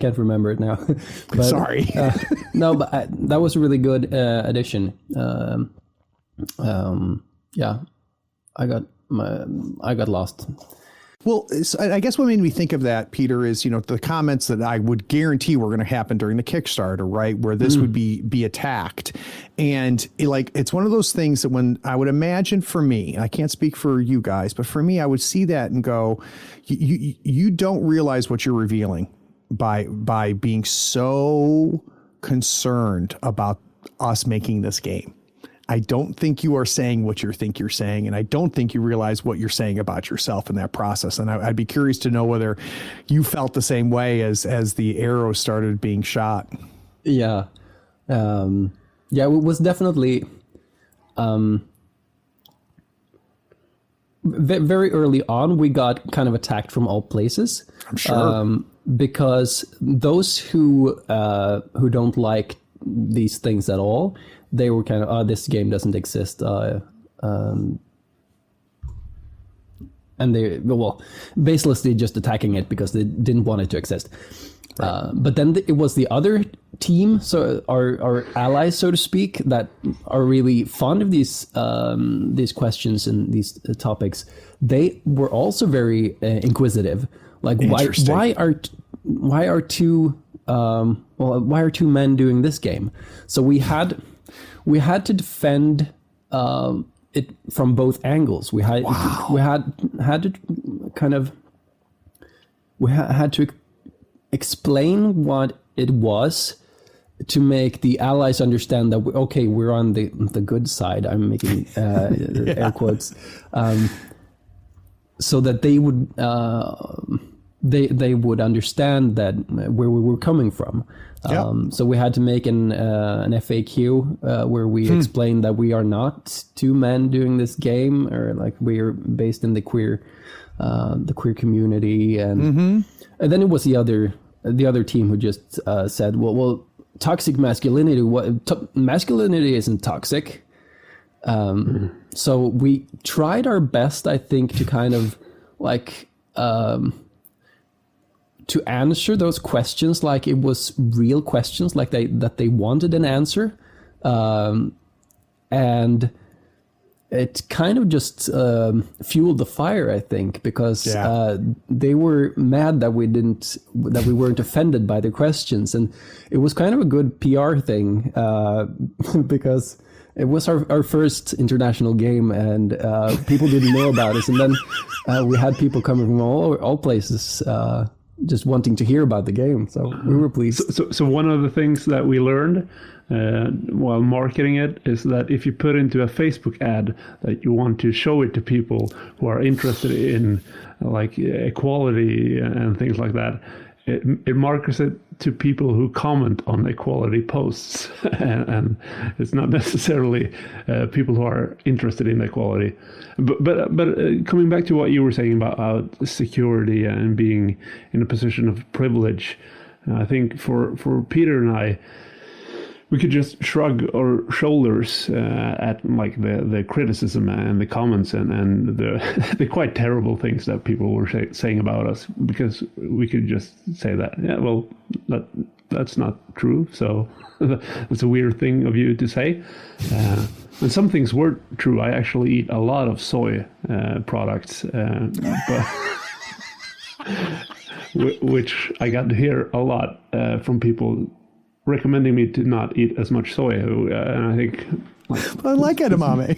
can't remember it now. But, sorry. No, but that was a really good addition. I got lost. Well, I guess what made me think of that, Peter, is, the comments that I would guarantee were going to happen during the Kickstarter, right? Where this would be attacked. And it's one of those things that when I would imagine for me, I can't speak for you guys, but for me, I would see that and go, you don't realize what you're revealing by being so concerned about us making this game. I don't think you are saying what you think you're saying, and I don't think you realize what you're saying about yourself in that process. And I'd be curious to know whether you felt the same way as the arrows started being shot. Yeah. It was definitely very early on. We got kind of attacked from all places. I'm sure. because those who don't like these things at all, they were kind of, oh, this game doesn't exist. And they, well, baselessly just attacking it because they didn't want it to exist. Right. But then it was the other team, so our allies, so to speak, that are really fond of these questions and these topics. They were also very inquisitive. Like, why are two men doing this game? So we had to defend it from both angles. We had to explain what it was to make the allies understand that we're on the good side. I'm making air quotes, so that they would they would understand that where we were coming from. So we had to make an FAQ where we explained that we are not two men doing this game, or like we are based in the queer community, and then it was the other team who just said, well, toxic masculinity. Masculinity isn't toxic. So we tried our best, I think, to kind of like to answer those questions like it was real questions, like that they wanted an answer, and it kind of just fueled the fire, I think, because they were mad that we weren't offended by the questions, and it was kind of a good PR thing because it was our first international game, and people didn't know about us, and then we had people coming from all places. Just wanting to hear about the game, so we were pleased. So one of the things that we learned while marketing it is that if you put into a Facebook ad that you want to show it to people who are interested in like equality and things like that, it markets it to people who comment on equality posts, and it's not necessarily people who are interested in equality. But coming back to what you were saying about security and being in a position of privilege, I think for Peter and I, we could just shrug our shoulders at like the criticism and the comments and the quite terrible things that people were saying about us, because we could just say that, that's not true. So that's a weird thing of you to say. And some things were true. I actually eat a lot of soy products, but which I got to hear a lot from people recommending me to not eat as much soy, and I think I like edamame.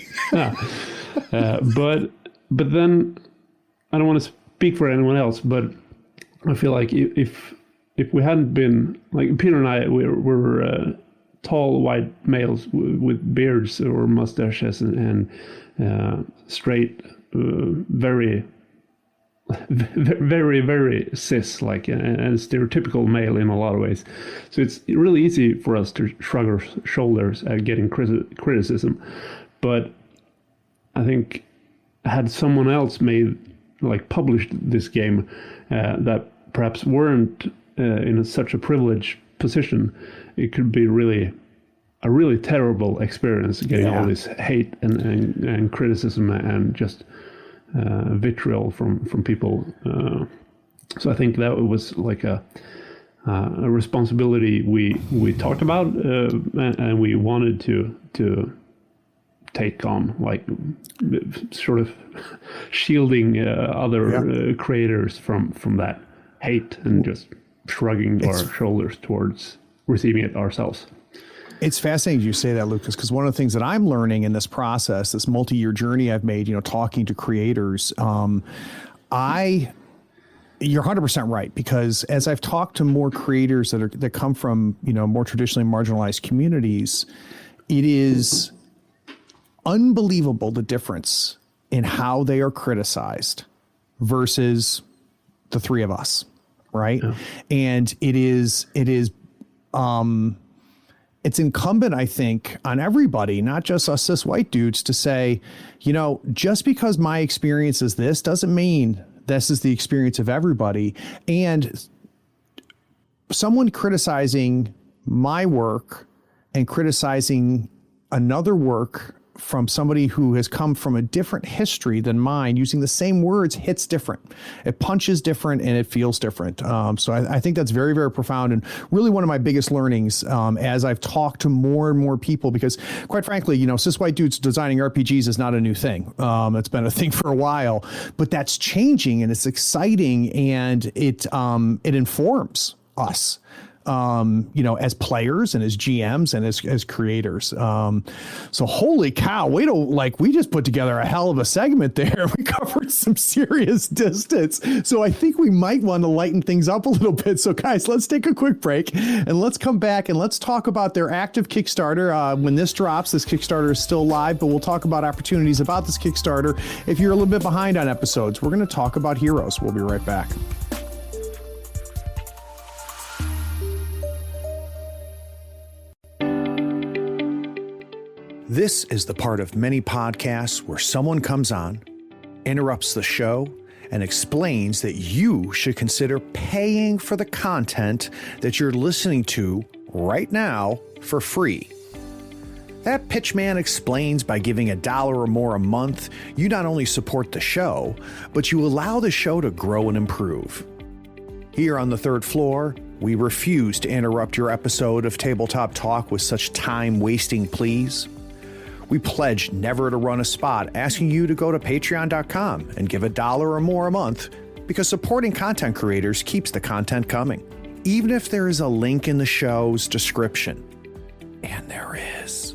But then I don't want to speak for anyone else, but I feel like if we hadn't been like Peter and I, we're tall white males with beards or mustaches and straight, very very, very cis, like, and stereotypical male in a lot of ways. So it's really easy for us to shrug our shoulders at getting criticism. But I think had someone else published this game that perhaps weren't in such a privileged position, it could be a really terrible experience getting all this hate and criticism and just vitriol from people. So I think that was like a responsibility we talked about and we wanted to take on, like sort of shielding other creators from that hate and just shrugging our shoulders towards receiving it ourselves. It's fascinating you say that, Lucas, because one of the things that I'm learning in this process, this multi-year journey I've made, talking to creators, you're 100% right, because as I've talked to more creators that come from, more traditionally marginalized communities, it is unbelievable the difference in how they are criticized versus the three of us, right? Yeah. And it's incumbent, I think, on everybody, not just us cis white dudes, to say, just because my experience is this doesn't mean this is the experience of everybody. And someone criticizing my work and criticizing another work from somebody who has come from a different history than mine, using the same words, hits different. It punches different and it feels different. So I think that's very, very profound, and really one of my biggest learnings as I've talked to more and more people, because quite frankly, cis white dudes designing RPGs is not a new thing. It's been a thing for a while, but that's changing and it's exciting, and it informs us. As players and as GMs and as creators. So holy cow, we just put together a hell of a segment there. We covered some serious distance. So I think we might want to lighten things up a little bit. So guys, let's take a quick break and let's come back and let's talk about their active Kickstarter. When this drops, this Kickstarter is still live, but we'll talk about opportunities about this Kickstarter. If you're a little bit behind on episodes, we're going to talk about Heroes. We'll be right back. This is the part of many podcasts where someone comes on, interrupts the show, and explains that you should consider paying for the content that you're listening to right now for free. That pitchman explains by giving $1 or more a month, you not only support the show, but you allow the show to grow and improve. Here on the third floor, we refuse to interrupt your episode of Tabletop Talk with such time-wasting pleas. We pledge never to run a spot asking you to go to patreon.com and give $1 or more a month, because supporting content creators keeps the content coming. Even if there is a link in the show's description, and there is,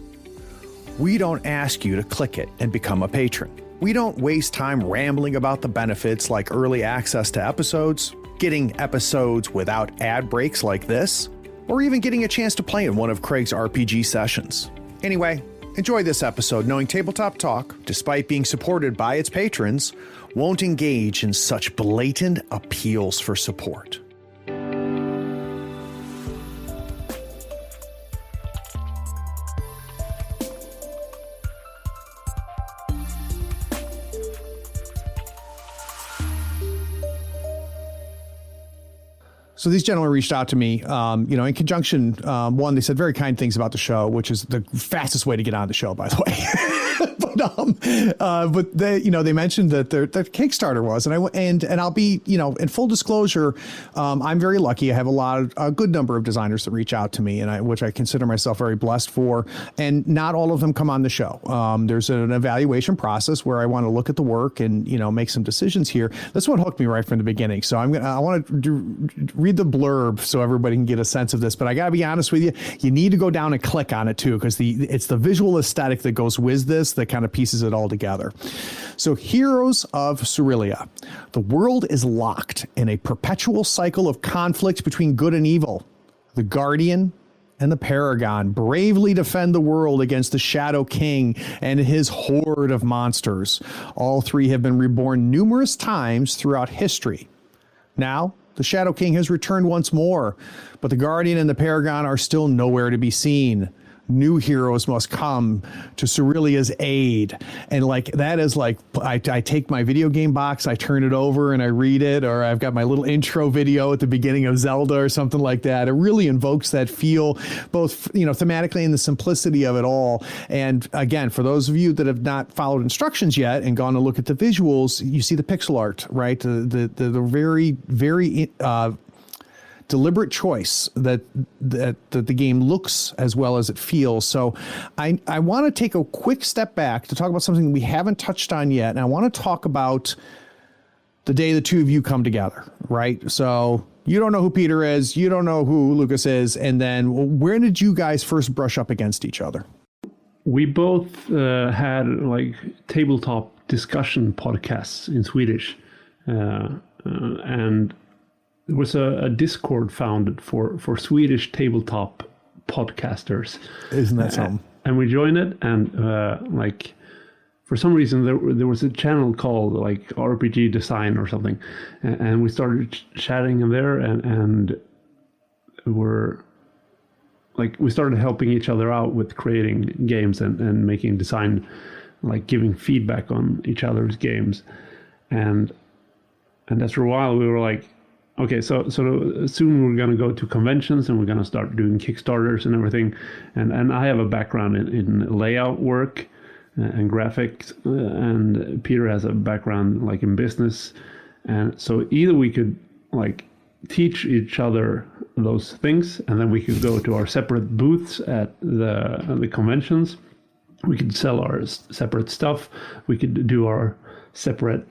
we don't ask you to click it and become a patron. We don't waste time rambling about the benefits like early access to episodes, getting episodes without ad breaks like this, or even getting a chance to play in one of Craig's RPG sessions. Anyway, enjoy this episode knowing Tabletop Talk, despite being supported by its patrons, won't engage in such blatant appeals for support. So these gentlemen reached out to me, in conjunction. One, they said very kind things about the show, which is the fastest way to get on the show, by the way. but they mentioned that their Kickstarter was, and I'll be, in full disclosure, I'm very lucky. I have a good number of designers that reach out to me, which I consider myself very blessed for. And not all of them come on the show. There's an evaluation process where I want to look at the work and make some decisions here. That's what hooked me right from the beginning. So I want to read the blurb so everybody can get a sense of this. But I gotta be honest with you, you need to go down and click on it too, because it's the visual aesthetic that goes with this that kind of pieces it all together. So Heroes of Cerulea. The world is locked in a perpetual cycle of conflict between good and evil. The Guardian and the Paragon bravely defend the world against the Shadow King and his horde of monsters. All three have been reborn numerous times throughout history. Now, the Shadow King has returned once more, but the Guardian and the Paragon are still nowhere to be seen. New heroes must come to Cerulea's aid. And that is I take my video game box, I turn it over and I read it, or I've got my little intro video at the beginning of Zelda or something like that. It really invokes that feel, both, thematically and the simplicity of it all. And again, for those of you that have not followed instructions yet and gone to look at the visuals, you see the pixel art, right? The very, very, deliberate choice that the game looks as well as it feels. So I want to take a quick step back to talk about something we haven't touched on yet. And I want to talk about the day the two of you come together, right? So you don't know who Peter is, you don't know who Lucas is. And then where did you guys first brush up against each other? We both had tabletop discussion podcasts in Swedish. And there was a Discord founded for Swedish tabletop podcasters. Isn't that something? And we joined it, and for some reason there was a channel called RPG Design or something, and we started chatting in there, and we started helping each other out with creating games and making design, giving feedback on each other's games, and after a while we were Okay, so soon we're going to go to conventions and we're going to start doing Kickstarters and everything. And I have a background in layout work and graphics, and Peter has a background like in business. And so either we could like teach each other those things, and then we could go to our separate booths at the conventions. We could sell our separate stuff. We could do our separate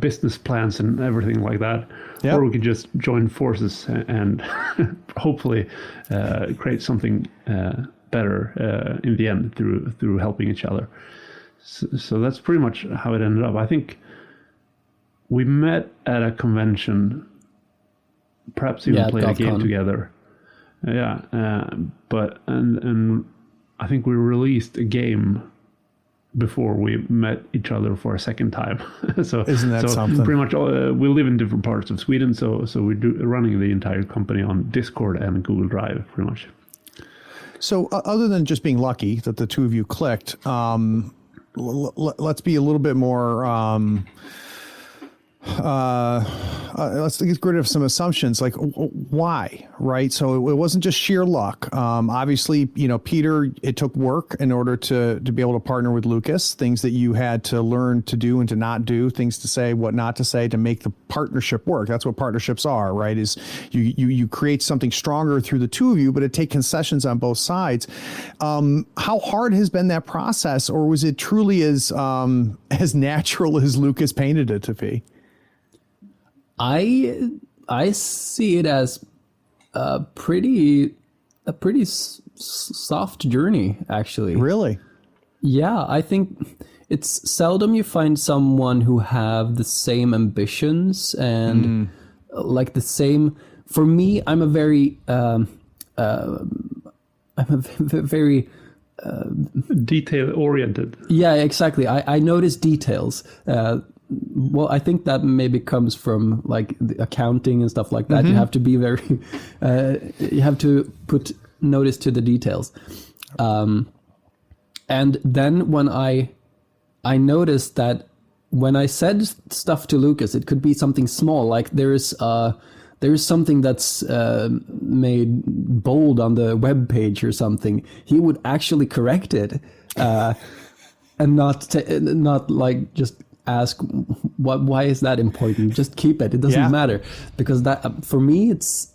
business plans and everything like that. Yep. Or we could just join forces and hopefully create something better in the end through helping each other. So that's pretty much how it ended up. I think we met at a convention, perhaps even played a game together. Yeah, but I think we released a game before we met each other for a second time. So isn't that something? Pretty much, we live in different parts of Sweden, so we're running the entire company on Discord and Google Drive, pretty much. So other than just being lucky that the two of you clicked, let's be a little bit more. Let's get rid of some assumptions, like why, right? So it wasn't just sheer luck. Obviously, Peter, it took work in order to be able to partner with Lucas, things that you had to learn to do and to not do, things to say, what not to say, to make the partnership work. That's what partnerships are, right? Is you create something stronger through the two of you, but it takes concessions on both sides. How hard has been that process, or was it truly as natural as Lucas painted it to be? I see it as a pretty soft journey, actually. Really? Yeah, I think it's seldom you find someone who have the same ambitions and like the same. For me, I'm a very detail oriented. Yeah, exactly. I notice details. Well, I think that maybe comes from like the accounting and stuff like that. You have to be very, you have to put notice to the details. And then when I noticed that when I said stuff to Lucas, it could be something small, like there is something that's made bold on the web page or something. He would actually correct it, and not like just ask why is that important. Just keep it. It doesn't matter, because that for me it's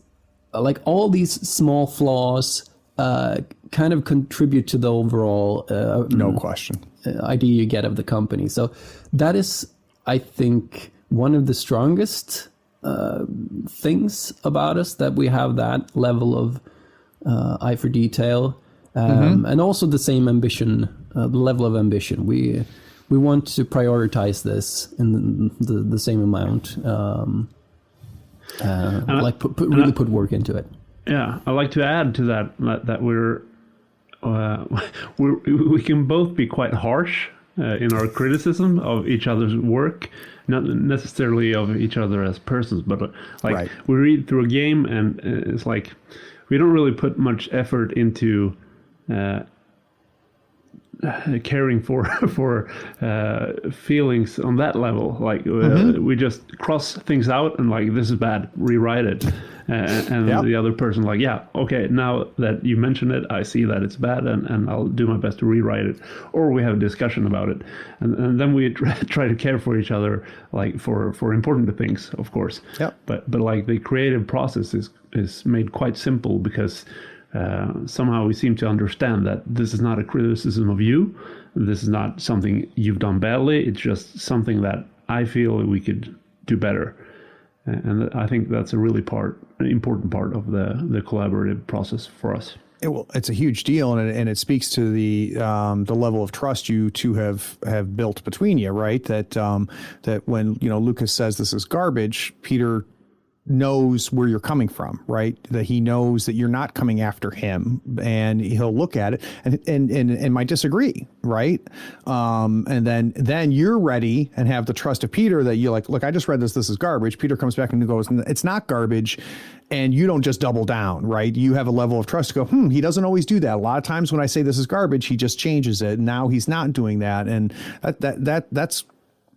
like all these small flaws kind of contribute to the overall no question idea you get of the company. So that is, I think, one of the strongest things about us, that we have that level of eye for detail, and also the same ambition, the level of ambition. We want to prioritize this in the same amount, like put work into it. Yeah, I like to add to that we can both be quite harsh in our criticism of each other's work, not necessarily of each other as persons, but like we read through a game and it's like we don't really put much effort into caring for feelings on that level. Like we just cross things out and like, this is bad, rewrite it. And the other person like, yeah, okay, now that you mention it, I see that it's bad, and I'll do my best to rewrite it. Or we have a discussion about it, and then we try to care for each other, like for important things, of course. But like the creative process is made quite simple, because somehow we seem to understand that this is not a criticism of you. This is not something you've done badly. It's just something that I feel we could do better. And I think that's a really important part of the collaborative process for us. It's a huge deal, and it speaks to the level of trust you two have built between you, right? That when Lucas says this is garbage, Peter knows where you're coming from, right? That he knows that you're not coming after him, and he'll look at it and might disagree, right? And then you're ready and have the trust of Peter that you're like, look, I just read this is garbage. Peter comes back and goes, it's not garbage. And you don't just double down, right? You have a level of trust to go, he doesn't always do that. A lot of times when I say this is garbage, he just changes it. And now he's not doing that. And that's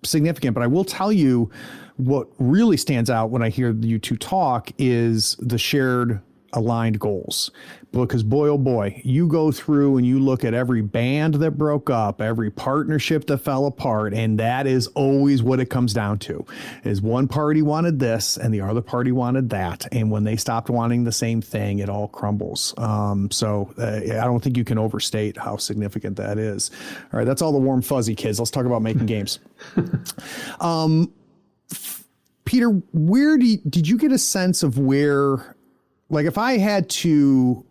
significant. But I will tell you what really stands out when I hear you two talk is the shared aligned goals. Because boy, oh boy, you go through and you look at every band that broke up, every partnership that fell apart, and that is always what it comes down to, is one party wanted this and the other party wanted that. And when they stopped wanting the same thing, it all crumbles. So I don't think you can overstate how significant that is. All right, that's all the warm fuzzy, kids. Let's talk about making games. Peter, where did you get a sense of where, like if I had to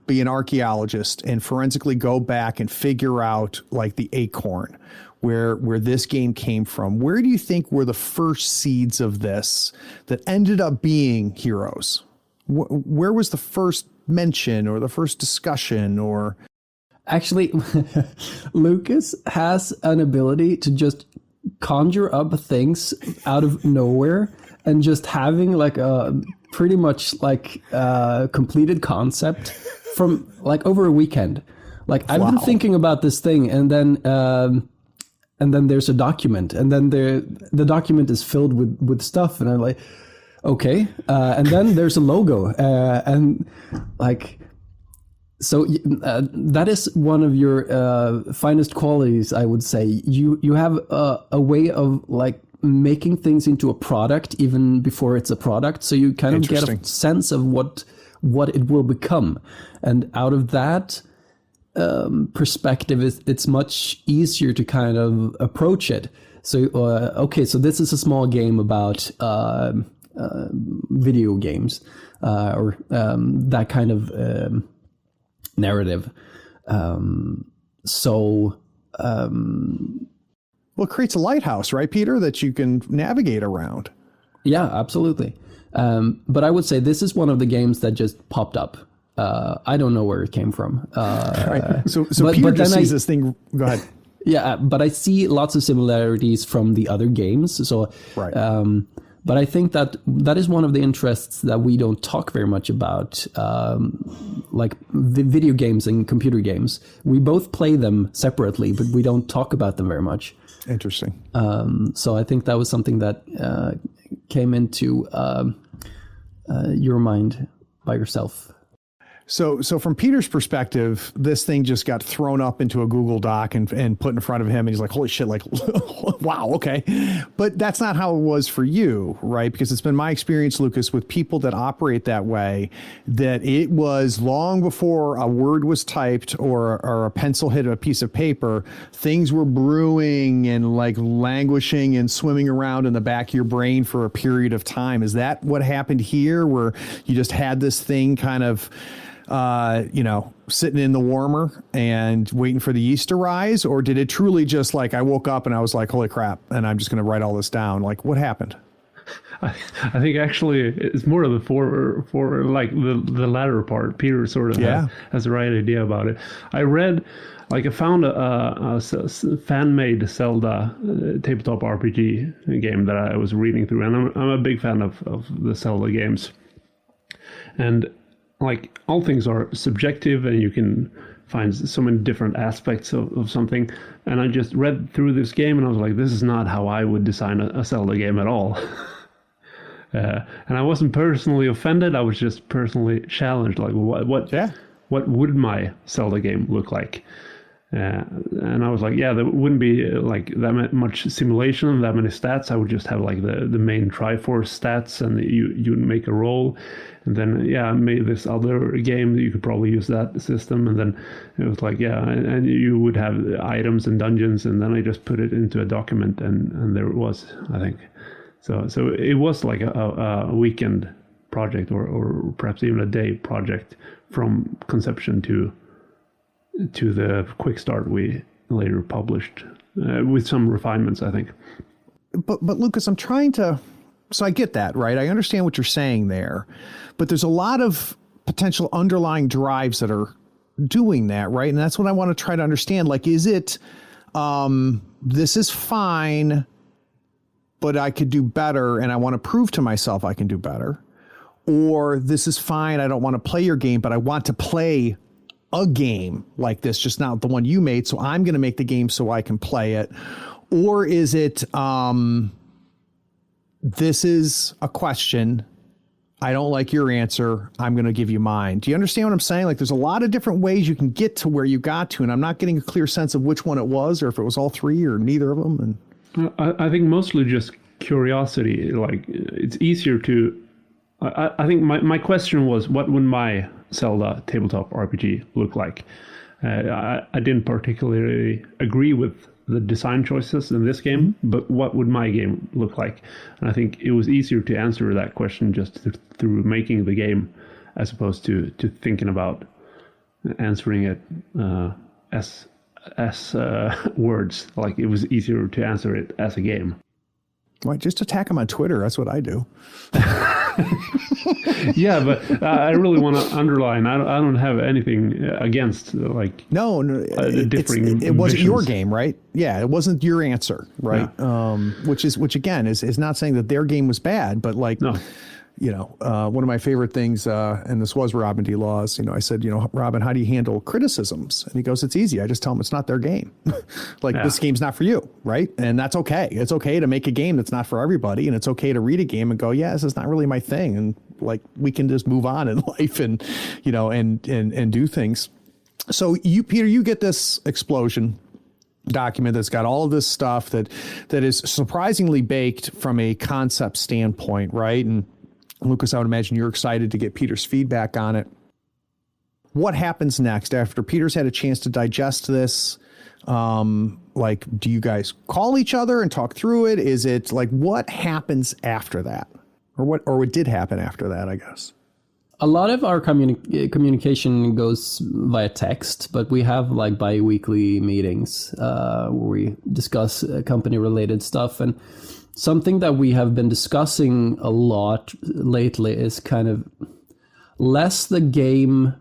be an archaeologist and forensically go back and figure out like the acorn where this game came from, where do you think were the first seeds of this that ended up being Heroes? Where was the first mention or the first discussion? Or actually, Lucas has an ability to just conjure up things out of nowhere, and just having like a pretty much like completed concept from like over a weekend. Like I've been thinking about this thing, and then there's a document, and then the document is filled with stuff, and I'm like, okay, and then there's a logo, and like. So that is one of your finest qualities, I would say. You have a way of like making things into a product even before it's a product. So you kind of get a sense of what it will become, and out of that perspective, it's much easier to kind of approach it. So okay, so this is a small game about video games or that kind of. Narrative. Well, it creates a lighthouse, right, Peter, that you can navigate around. Yeah, absolutely. But I would say this is one of the games that just popped up. I don't know where it came from. Right. So Peter just sees this thing. Go ahead. Yeah, but I see lots of similarities from the other games. So, right. But I think that is one of the interests that we don't talk very much about, like the video games and computer games. We both play them separately, but we don't talk about them very much. Interesting. So I think that was something that came into your mind by yourself. So from Peter's perspective, this thing just got thrown up into a Google Doc and put in front of him, and he's like, holy shit, like, wow, okay. But that's not how it was for you, right? Because it's been my experience, Lucas, with people that operate that way, that it was long before a word was typed or a pencil hit a piece of paper, things were brewing and like languishing and swimming around in the back of your brain for a period of time. Is that what happened here, where you just had this thing kind of sitting in the warmer and waiting for the yeast to rise? Or did it truly just like, I woke up and I was like, holy crap, and I'm just going to write all this down? Like, what happened? I think actually it's more of the for like the latter part. Peter sort of has the right idea about it. I found a fan-made Zelda tabletop RPG game that I was reading through, and I'm a big fan of the Zelda games. And like all things are subjective, and you can find so many different aspects of something. And I just read through this game and I was like, this is not how I would design a Zelda game at all. And I wasn't personally offended. I was just personally challenged. Like, what would my Zelda game look like? And I was like, there wouldn't be like that much simulation, that many stats. I would just have like the main Triforce stats, and you would make a roll. And then, I made this other game that you could probably use that system. And then it was like, and you would have items and dungeons. And then I just put it into a document, and there it was, I think. So it was like a weekend project, or perhaps even a day project, from conception to the quick start we later published, with some refinements, I think. But Lucas, I'm trying to... So I get that, right? I understand what you're saying there, but there's a lot of potential underlying drives that are doing that, right? And that's what I want to try to understand. Like, is it, this is fine, but I could do better, and I want to prove to myself I can do better? Or this is fine, I don't want to play your game, but I want to play a game like this, just not the one you made, so I'm going to make the game so I can play it? Or is it, this is a question, I don't like your answer, I'm going to give you mine. Do you understand what I'm saying? Like, there's a lot of different ways you can get to where you got to, and I'm not getting a clear sense of which one it was, or if it was all three or neither of them. And I think mostly just curiosity. Like, it's easier to... I think my question was, what would my Zelda tabletop RPG look like? I didn't particularly agree with the design choices in this game, but what would my game look like? And I think it was easier to answer that question just through making the game, as opposed to thinking about answering it as words. Like, it was easier to answer it as a game. Why, just attack him on Twitter. That's what I do. Yeah, but I really want to underline, I don't have anything against, like, no, differing it wasn't visions. your game, right? Yeah, it wasn't your answer, right? Yeah. Which again is not saying that their game was bad, but like, no. You know, one of my favorite things, and this was Robin D. Laws, you know, I said, you know, Robin, how do you handle criticisms? And he goes, it's easy. I just tell them it's not their game. This game's not for you, right? And that's okay. It's okay to make a game that's not for everybody. And it's okay to read a game and go, yeah, this is not really my thing. And like, we can just move on in life and, you know, and do things. So you, Peter, you get this explosion document that's got all of this stuff that is surprisingly baked from a concept standpoint, right? And Lucas, I would imagine you're excited to get Peter's feedback on it. What happens next after Peter's had a chance to digest this? Like, do you guys call each other and talk through it? Is it like, what happens after that? Or what did happen after that, I guess? A lot of our communication goes via text, but we have like bi-weekly meetings where we discuss company-related stuff. And something that we have been discussing a lot lately is kind of less the game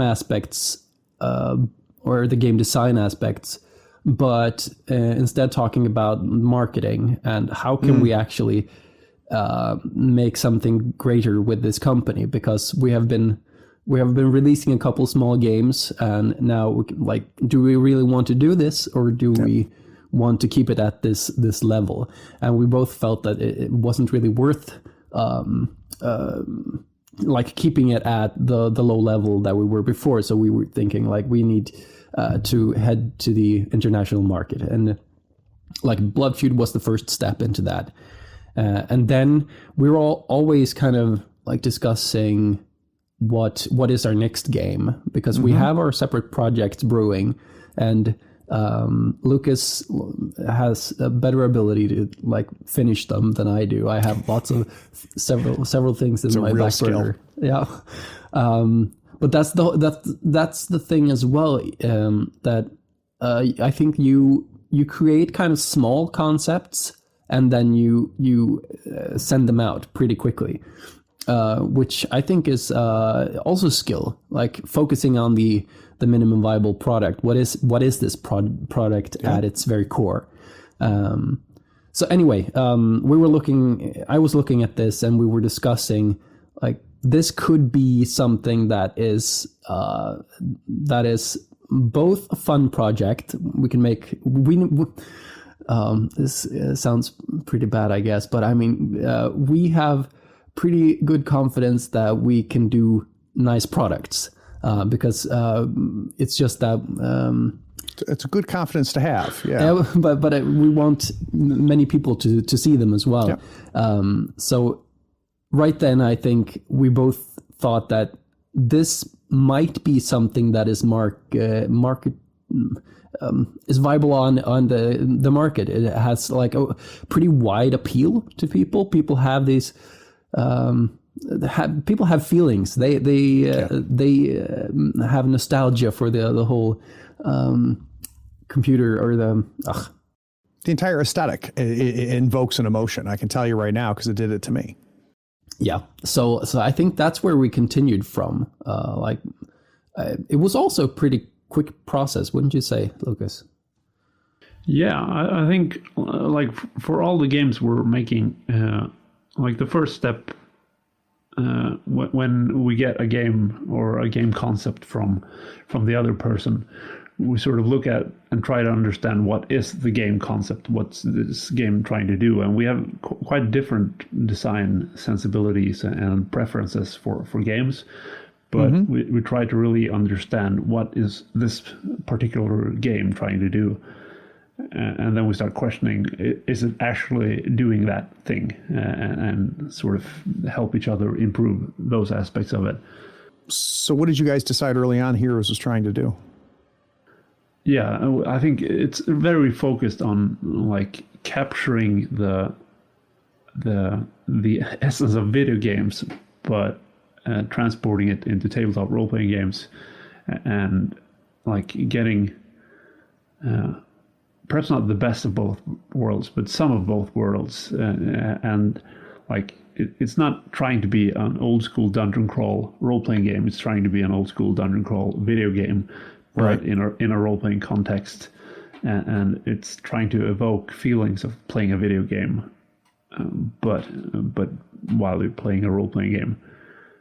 aspects or the game design aspects, but instead talking about marketing and how can we actually make something greater with this company, because we have been releasing a couple small games, and now like, do we really want to do this, or do we want to keep it at this level? And we both felt that it wasn't really worth like keeping it at the low level that we were before. So we were thinking like, we need to head to the international market, and like Blood Feud was the first step into that. And then we were always kind of like discussing what is our next game, because we have our separate projects brewing, and Lucas has a better ability to like finish them than I do. I have lots of several things in my back burner. Yeah. But that's the thing as well, that I think you create kind of small concepts, and then you send them out pretty quickly, which I think is also skill, like focusing on the minimum viable product. What is this product at its very core? So anyway, I was looking at this, and we were discussing like, this could be something that is both a fun project. We can make this sounds pretty bad, I guess, but I mean, we have pretty good confidence that we can do nice products, because it's just that it's a good confidence to have. Yeah. But we want many people to see them as well. Yeah. So right then, I think we both thought that this might be something that is is viable on the market. It has like a pretty wide appeal to people. People have these people have feelings. They have nostalgia for the whole computer, or the entire aesthetic. It invokes an emotion. I can tell you right now, because it did it to me. Yeah. So I think that's where we continued from. It was also a pretty quick process, wouldn't you say, Lucas? Yeah, I think like for all the games we're making, like the first step when we get a game or a game concept from the other person, we sort of look at and try to understand what is the game concept, what's this game trying to do, and we have quite different design sensibilities and preferences for games, but we try to really understand what is this particular game trying to do, and then we start questioning, is it actually doing that thing, and sort of help each other improve those aspects of it. So what did you guys decide early on Heroes was trying to do? Yeah, I think it's very focused on like capturing the essence of video games, but transporting it into tabletop role-playing games, and like getting perhaps not the best of both worlds, but some of both worlds, and like it's not trying to be an old school dungeon crawl role-playing game. It's trying to be an old school dungeon crawl video game. Right, in a role-playing context, and it's trying to evoke feelings of playing a video game, but while you're playing a role-playing game.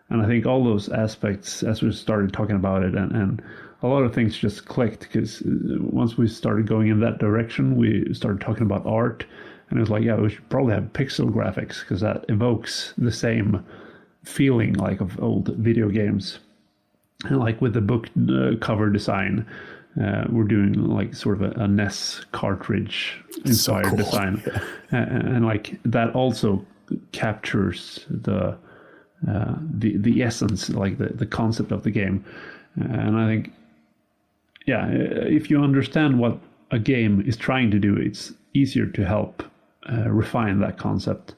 And I think all those aspects, as we started talking about it, and a lot of things just clicked, because once we started going in that direction, we started talking about art, and it was like, yeah, we should probably have pixel graphics, because that evokes the same feeling like of old video games. And like with the book cover design, we're doing like sort of a NES cartridge inspired design, and like that also captures the essence, like the concept of the game. And I think, yeah, if you understand what a game is trying to do, it's easier to help refine that concept,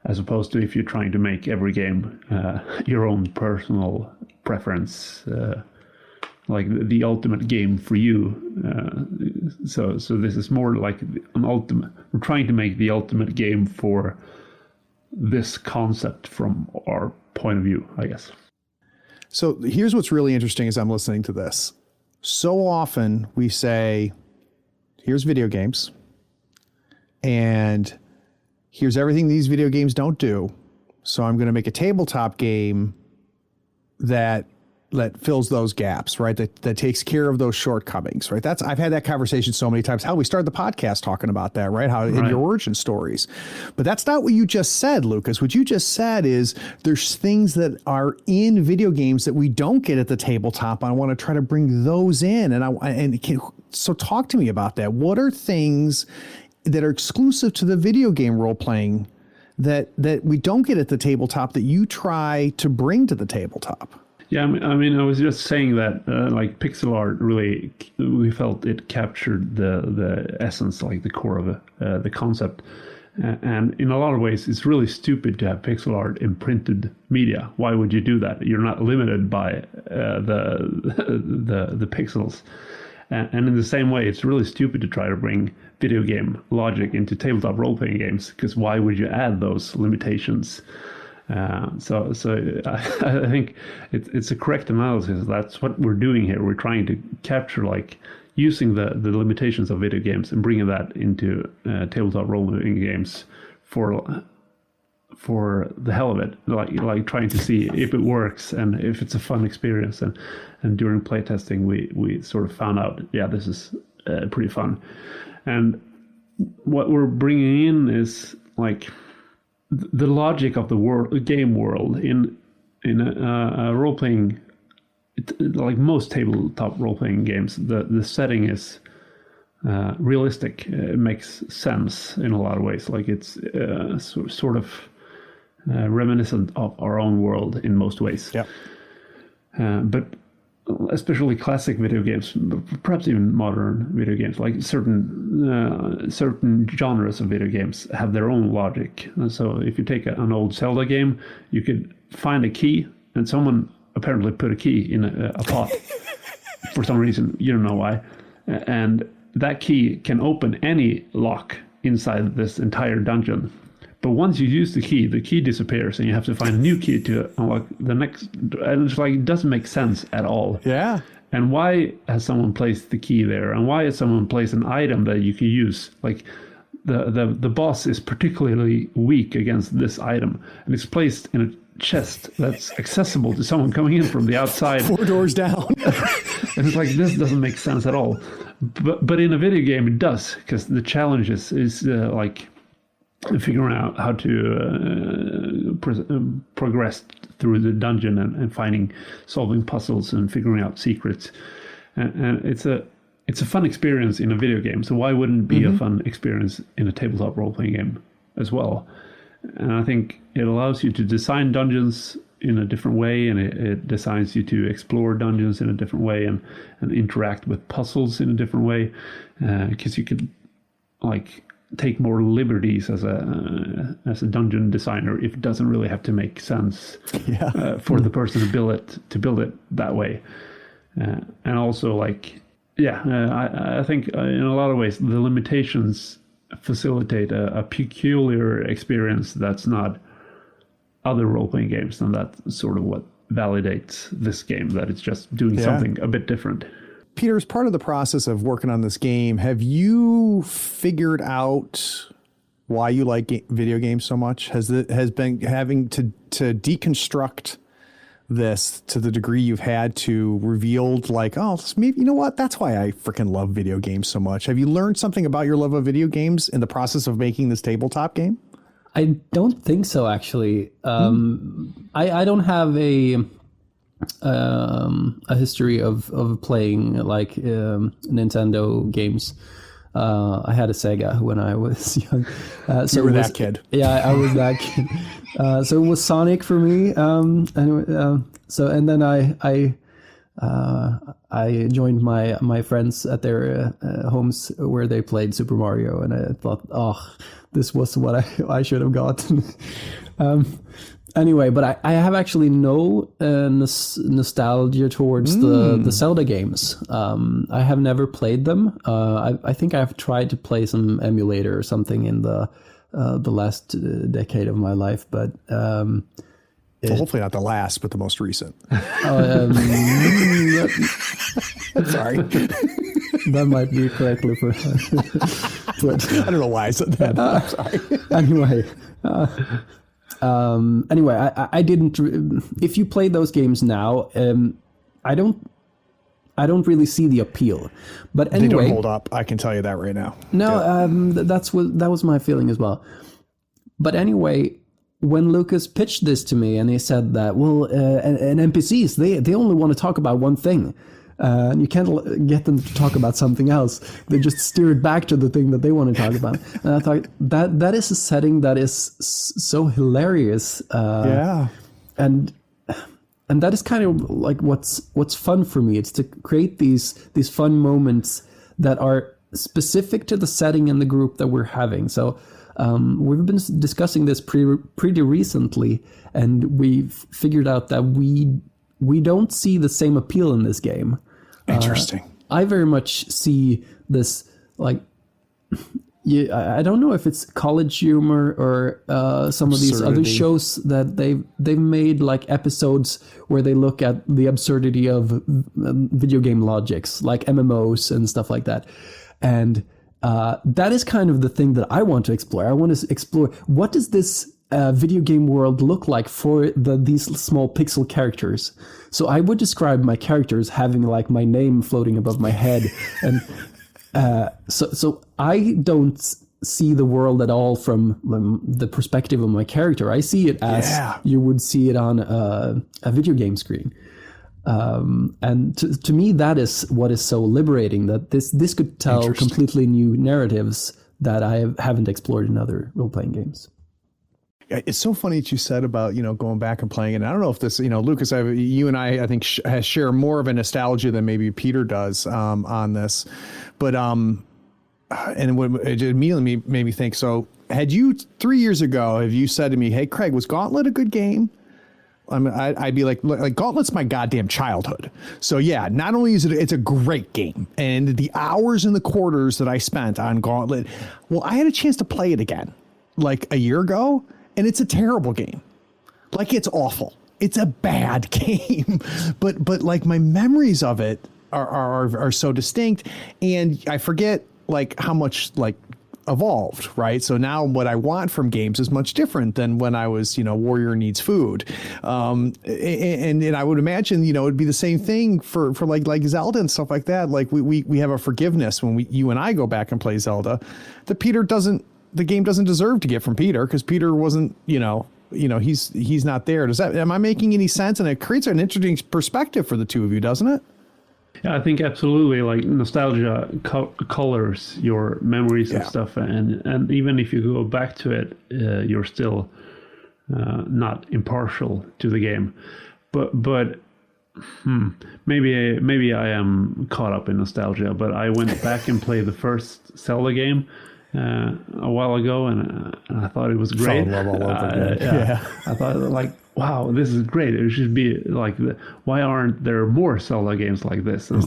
as opposed to if you're trying to make every game your own personal preference, like the ultimate game for you. So this is more like an ultimate. We're trying to make the ultimate game for this concept from our point of view, I guess. So here's what's really interesting as I'm listening to this. So often we say, here's video games, and here's everything these video games don't do. So I'm going to make a tabletop game that fills those gaps, right? That takes care of those shortcomings, right? I've had that conversation so many times. How we started the podcast talking about that, right? How in your origin stories. But that's not what you just said, Lucas. What you just said is there's things that are in video games that we don't get at the tabletop. I want to try to bring those in, so talk to me about that. What are things that are exclusive to the video game role playing that we don't get at the tabletop that you try to bring to the tabletop? Yeah, I mean, I was just saying that like pixel art really, we felt it captured the essence, like the core of the concept. And in a lot of ways, it's really stupid to have pixel art in printed media. Why would you do that? You're not limited by the pixels. And in the same way, it's really stupid to try to bring video game logic into tabletop role-playing games, because why would you add those limitations? So I think it's a correct analysis. That's what we're doing here. We're trying to capture, like, using the limitations of video games and bringing that into tabletop role-playing games for the hell of it, like trying to see if it works and if it's a fun experience. And during playtesting, we sort of found out, yeah, this is pretty fun. And what we're bringing in is like the logic of the game world in a role-playing, like most tabletop role-playing games. The setting is realistic. It makes sense in a lot of ways. Like it's sort of reminiscent of our own world in most ways. Yeah. But especially classic video games, perhaps even modern video games, like certain genres of video games have their own logic. And so if you take an old Zelda game, you could find a key, and someone apparently put a key in a pot for some reason. You don't know why. And that key can open any lock inside this entire dungeon. But once you use the key disappears, and you have to find a new key to unlock the next. And it's like, it doesn't make sense at all. Yeah. And why has someone placed the key there? And why has someone placed an item that you can use? Like the boss is particularly weak against this item, and it's placed in a chest that's accessible to someone coming in from the outside. 4 doors down. And it's like, this doesn't make sense at all. But in a video game, it does, because the challenge is like figuring out how to progress through the dungeon and solving puzzles and figuring out secrets. And it's a fun experience in a video game. So why wouldn't it be a fun experience in a tabletop role-playing game as well? And I think it allows you to design dungeons in a different way, and it designs you to explore dungeons in a different way and interact with puzzles in a different way, because you could like take more liberties as a dungeon designer if it doesn't really have to make sense for the person to build it that way. And also, like, I think in a lot of ways the limitations facilitate a peculiar experience that's not other role-playing games, and that's sort of what validates this game, that it's just doing something a bit different. Peter, as part of the process of working on this game, have you figured out why you like video games so much? Has been having to deconstruct this to the degree you've had to revealed, like, oh, maybe, you know what, that's why I freaking love video games so much. Have you learned something about your love of video games in the process of making this tabletop game? I don't think so, actually. I don't have a history of playing like Nintendo games. I had a Sega when I was young. So you were that kid. Yeah, I was that kid. So it was Sonic for me. And then I joined my friends at their homes where they played Super Mario, and I thought, oh, this was what I should have gotten. Anyway, but I have actually no nostalgia towards the Zelda games. I have never played them. I think I've tried to play some emulator or something in the last decade of my life, but well, hopefully not the last, but the most recent. Sorry. That might be correctly for. But I don't know why I said that. I'm sorry. Anyway, I didn't. If you play those games now, I don't really see the appeal. But anyway, they don't hold up. I can tell you that right now. No, that was my feeling as well. But anyway, when Lucas pitched this to me and he said that, well, and NPCs, they only want to talk about one thing. And you can't get them to talk about something else. They just steer it back to the thing that they want to talk about. And I thought that is a setting that is so hilarious. And that is kind of like what's fun for me. It's to create these fun moments that are specific to the setting and the group that we're having. So we've been discussing this pretty recently, and we've figured out that we don't see the same appeal in this game. Interesting. I very much see this, like, I don't know if it's college humor or some of these other shows that they've made, like episodes where they look at the absurdity of video game logics, like MMOs and stuff like that. And that is kind of the thing that I want to explore. I want to explore, what does this video game world look like for these small pixel characters? So I would describe my characters having like my name floating above my head, and so I don't see the world at all from the perspective of my character. I see it as you would see it on a video game screen. And to me, that is what is so liberating, that this could tell completely new narratives that I haven't explored in other role-playing games. It's so funny that you said about, going back and playing it. And I don't know if this, Lucas, you and I think share more of a nostalgia than maybe Peter does on this. But and it immediately made me think, so had you 3 years ago, have you said to me, hey, Craig, was Gauntlet a good game? I'd be like Gauntlet's my goddamn childhood. So yeah, not only is it's a great game, and the hours and the quarters that I spent on Gauntlet, well, I had a chance to play it again like a year ago, and it's a terrible game. Like, it's awful. It's a bad game, but like my memories of it are so distinct, and I forget like how much like evolved, right? So now what I want from games is much different than when I was, warrior needs food. And I would imagine, it'd be the same thing for like Zelda and stuff like that. Like we have a forgiveness when you and I go back and play Zelda that the game doesn't deserve to get from Peter, because Peter wasn't, he's not there. Am I making any sense? And it creates an interesting perspective for the two of you, doesn't it? Yeah, I think absolutely. Like nostalgia colors your memories and stuff, and even if you go back to it, you're still not impartial to the game. But maybe I am caught up in nostalgia. But I went back and played the first Zelda game a while ago, and I thought it was great. Fell in love all over again. I thought, like, wow, this is great. It should be like, why aren't there more Zelda games like this? And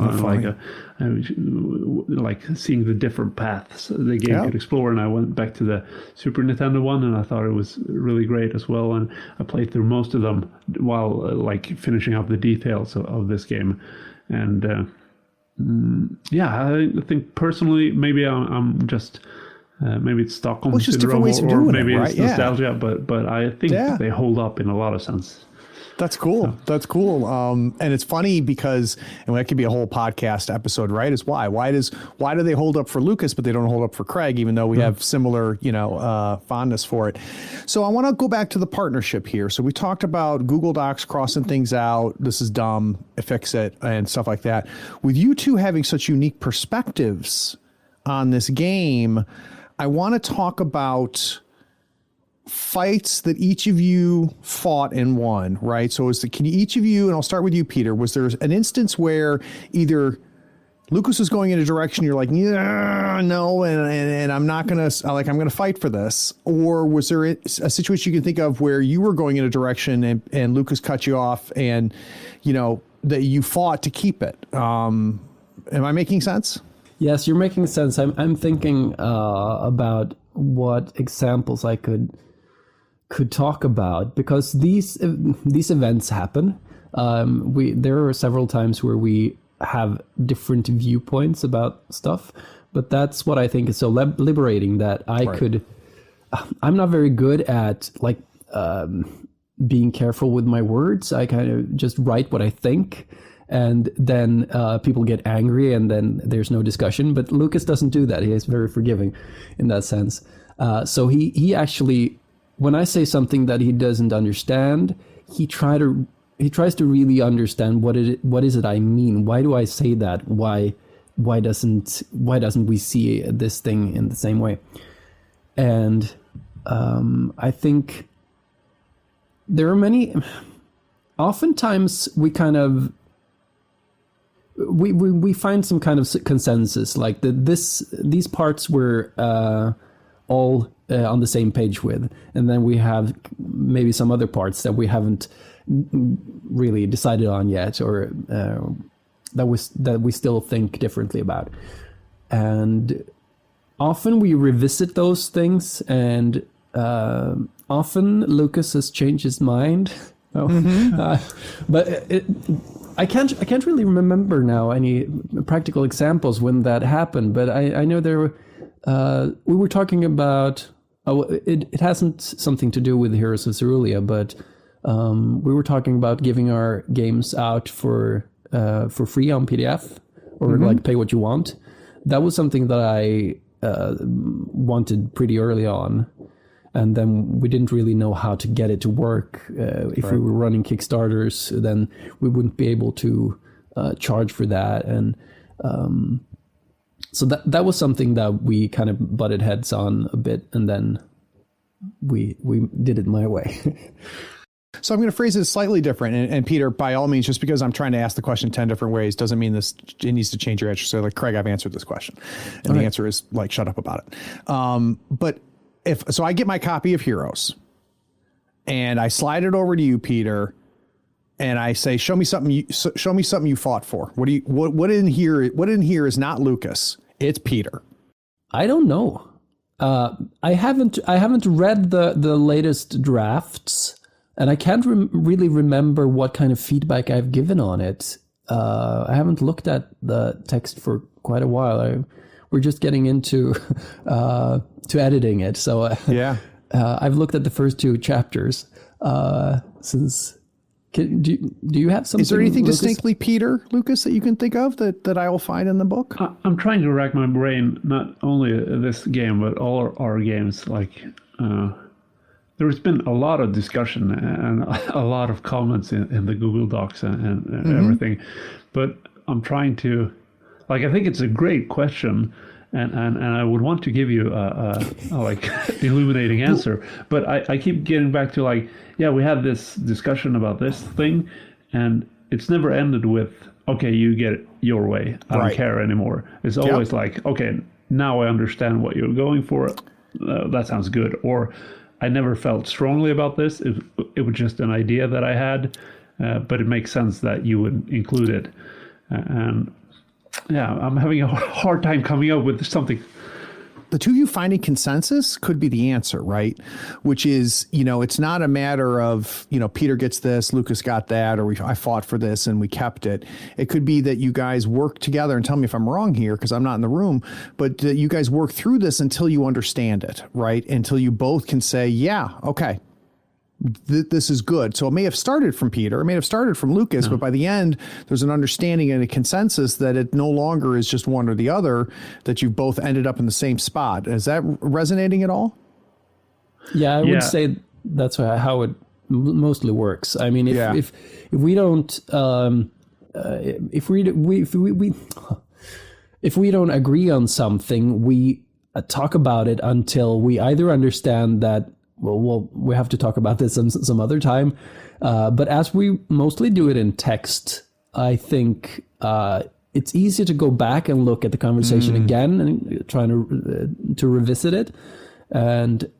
like seeing the different paths the game could explore. And I went back to the Super Nintendo one, and I thought it was really great as well. And I played through most of them while like finishing up the details of this game. And I think personally, maybe I'm just. Maybe it's Stockholm syndrome, or maybe it's nostalgia, but I think they hold up in a lot of sense. That's cool. That's cool. And it's funny because, and that could be a whole podcast episode, right? Is why do they hold up for Lucas, but they don't hold up for Craig, even though we have similar, fondness for it. So I want to go back to the partnership here. So we talked about Google Docs crossing things out. This is dumb. Fix it and stuff like that. With you two having such unique perspectives on this game, I want to talk about fights that each of you fought and won, right? So can each of you, and I'll start with you, Peter, was there an instance where either Lucas was going in a direction you're like, yeah, no, and I'm not going to, I'm going to fight for this? Or was there a situation you can think of where you were going in a direction and Lucas cut you off and, that you fought to keep it? Am I making sense? Yes, you're making sense. I'm thinking about what examples I could talk about, because these events happen. There are several times where we have different viewpoints about stuff, but that's what I think is so liberating, that I'm not very good at being careful with my words. I kind of just write what I think. And then people get angry, and then there's no discussion. But Lucas doesn't do that. He is very forgiving in that sense. So he actually, when I say something that he doesn't understand, he tries to really understand what is it I mean. Why do I say that? Why doesn't we see this thing in the same way? And I think there are many. Oftentimes we kind of. We find some kind of consensus, like these parts were all on the same page with, and then we have maybe some other parts that we haven't really decided on yet, or that we still think differently about. And often we revisit those things, and often Lucas has changed his mind. But I can't really remember now any practical examples when that happened. But I know we were talking about. It hasn't something to do with Heroes of Cerulea, but we were talking about giving our games out for free on PDF, or like pay what you want. That was something that I wanted pretty early on. And then we didn't really know how to get it to work. If we were running Kickstarters, then we wouldn't be able to charge for that. And so that was something that we kind of butted heads on a bit. And then we did it my way. So I'm going to phrase it slightly different. And Peter, by all means, just because I'm trying to ask the question 10 different ways doesn't mean it needs to change your answer. So like, Craig, I've answered this question. And the answer is like, shut up about it. But so I get my copy of Heroes and I slide it over to you, Peter, and I say, show me something you fought for. What in here is not Lucas? It's Peter. I don't know. I haven't read the latest drafts, and I can't really remember what kind of feedback I've given on it. I haven't looked at the text for quite a while. we're just getting into to editing it. So Yeah. I've looked at the first 2 chapters since. Do you have something? Is there anything Lucas? distinctly Peter, Lucas, that you can think of that I will find in the book? I'm trying to rack my brain, not only this game, but all our games. Like, there's been a lot of discussion and a lot of comments in the Google Docs and everything. But I'm trying to, like, I think it's a great question. And I would want to give you a like illuminating answer, but I keep getting back to like, yeah, we had this discussion about this thing, and it's never ended with, okay, you get it your way, I don't care anymore. It's always like, okay, now I understand what you're going for. That sounds good. Or I never felt strongly about this. It was just an idea that I had, but it makes sense that you would include it. And yeah, I'm having a hard time coming up with something. The two of you finding consensus could be the answer, right? Which is, it's not a matter of, Peter gets this, Lucas got that, or I fought for this and we kept it. It could be that you guys work together, and tell me if I'm wrong here because I'm not in the room, but you guys work through this until you understand it, right? Until you both can say, yeah, okay, this is good. So it may have started from Peter, it may have started from Lucas, but by the end, there's an understanding and a consensus that it no longer is just one or the other, that you both ended up in the same spot. Is that resonating at all? Yeah, I would say that's how it mostly works. I mean, if we don't, if we don't agree on something, we talk about it until we either understand that, well, we have to talk about this some other time. But as we mostly do it in text, I think it's easy to go back and look at the conversation again and trying to revisit it. And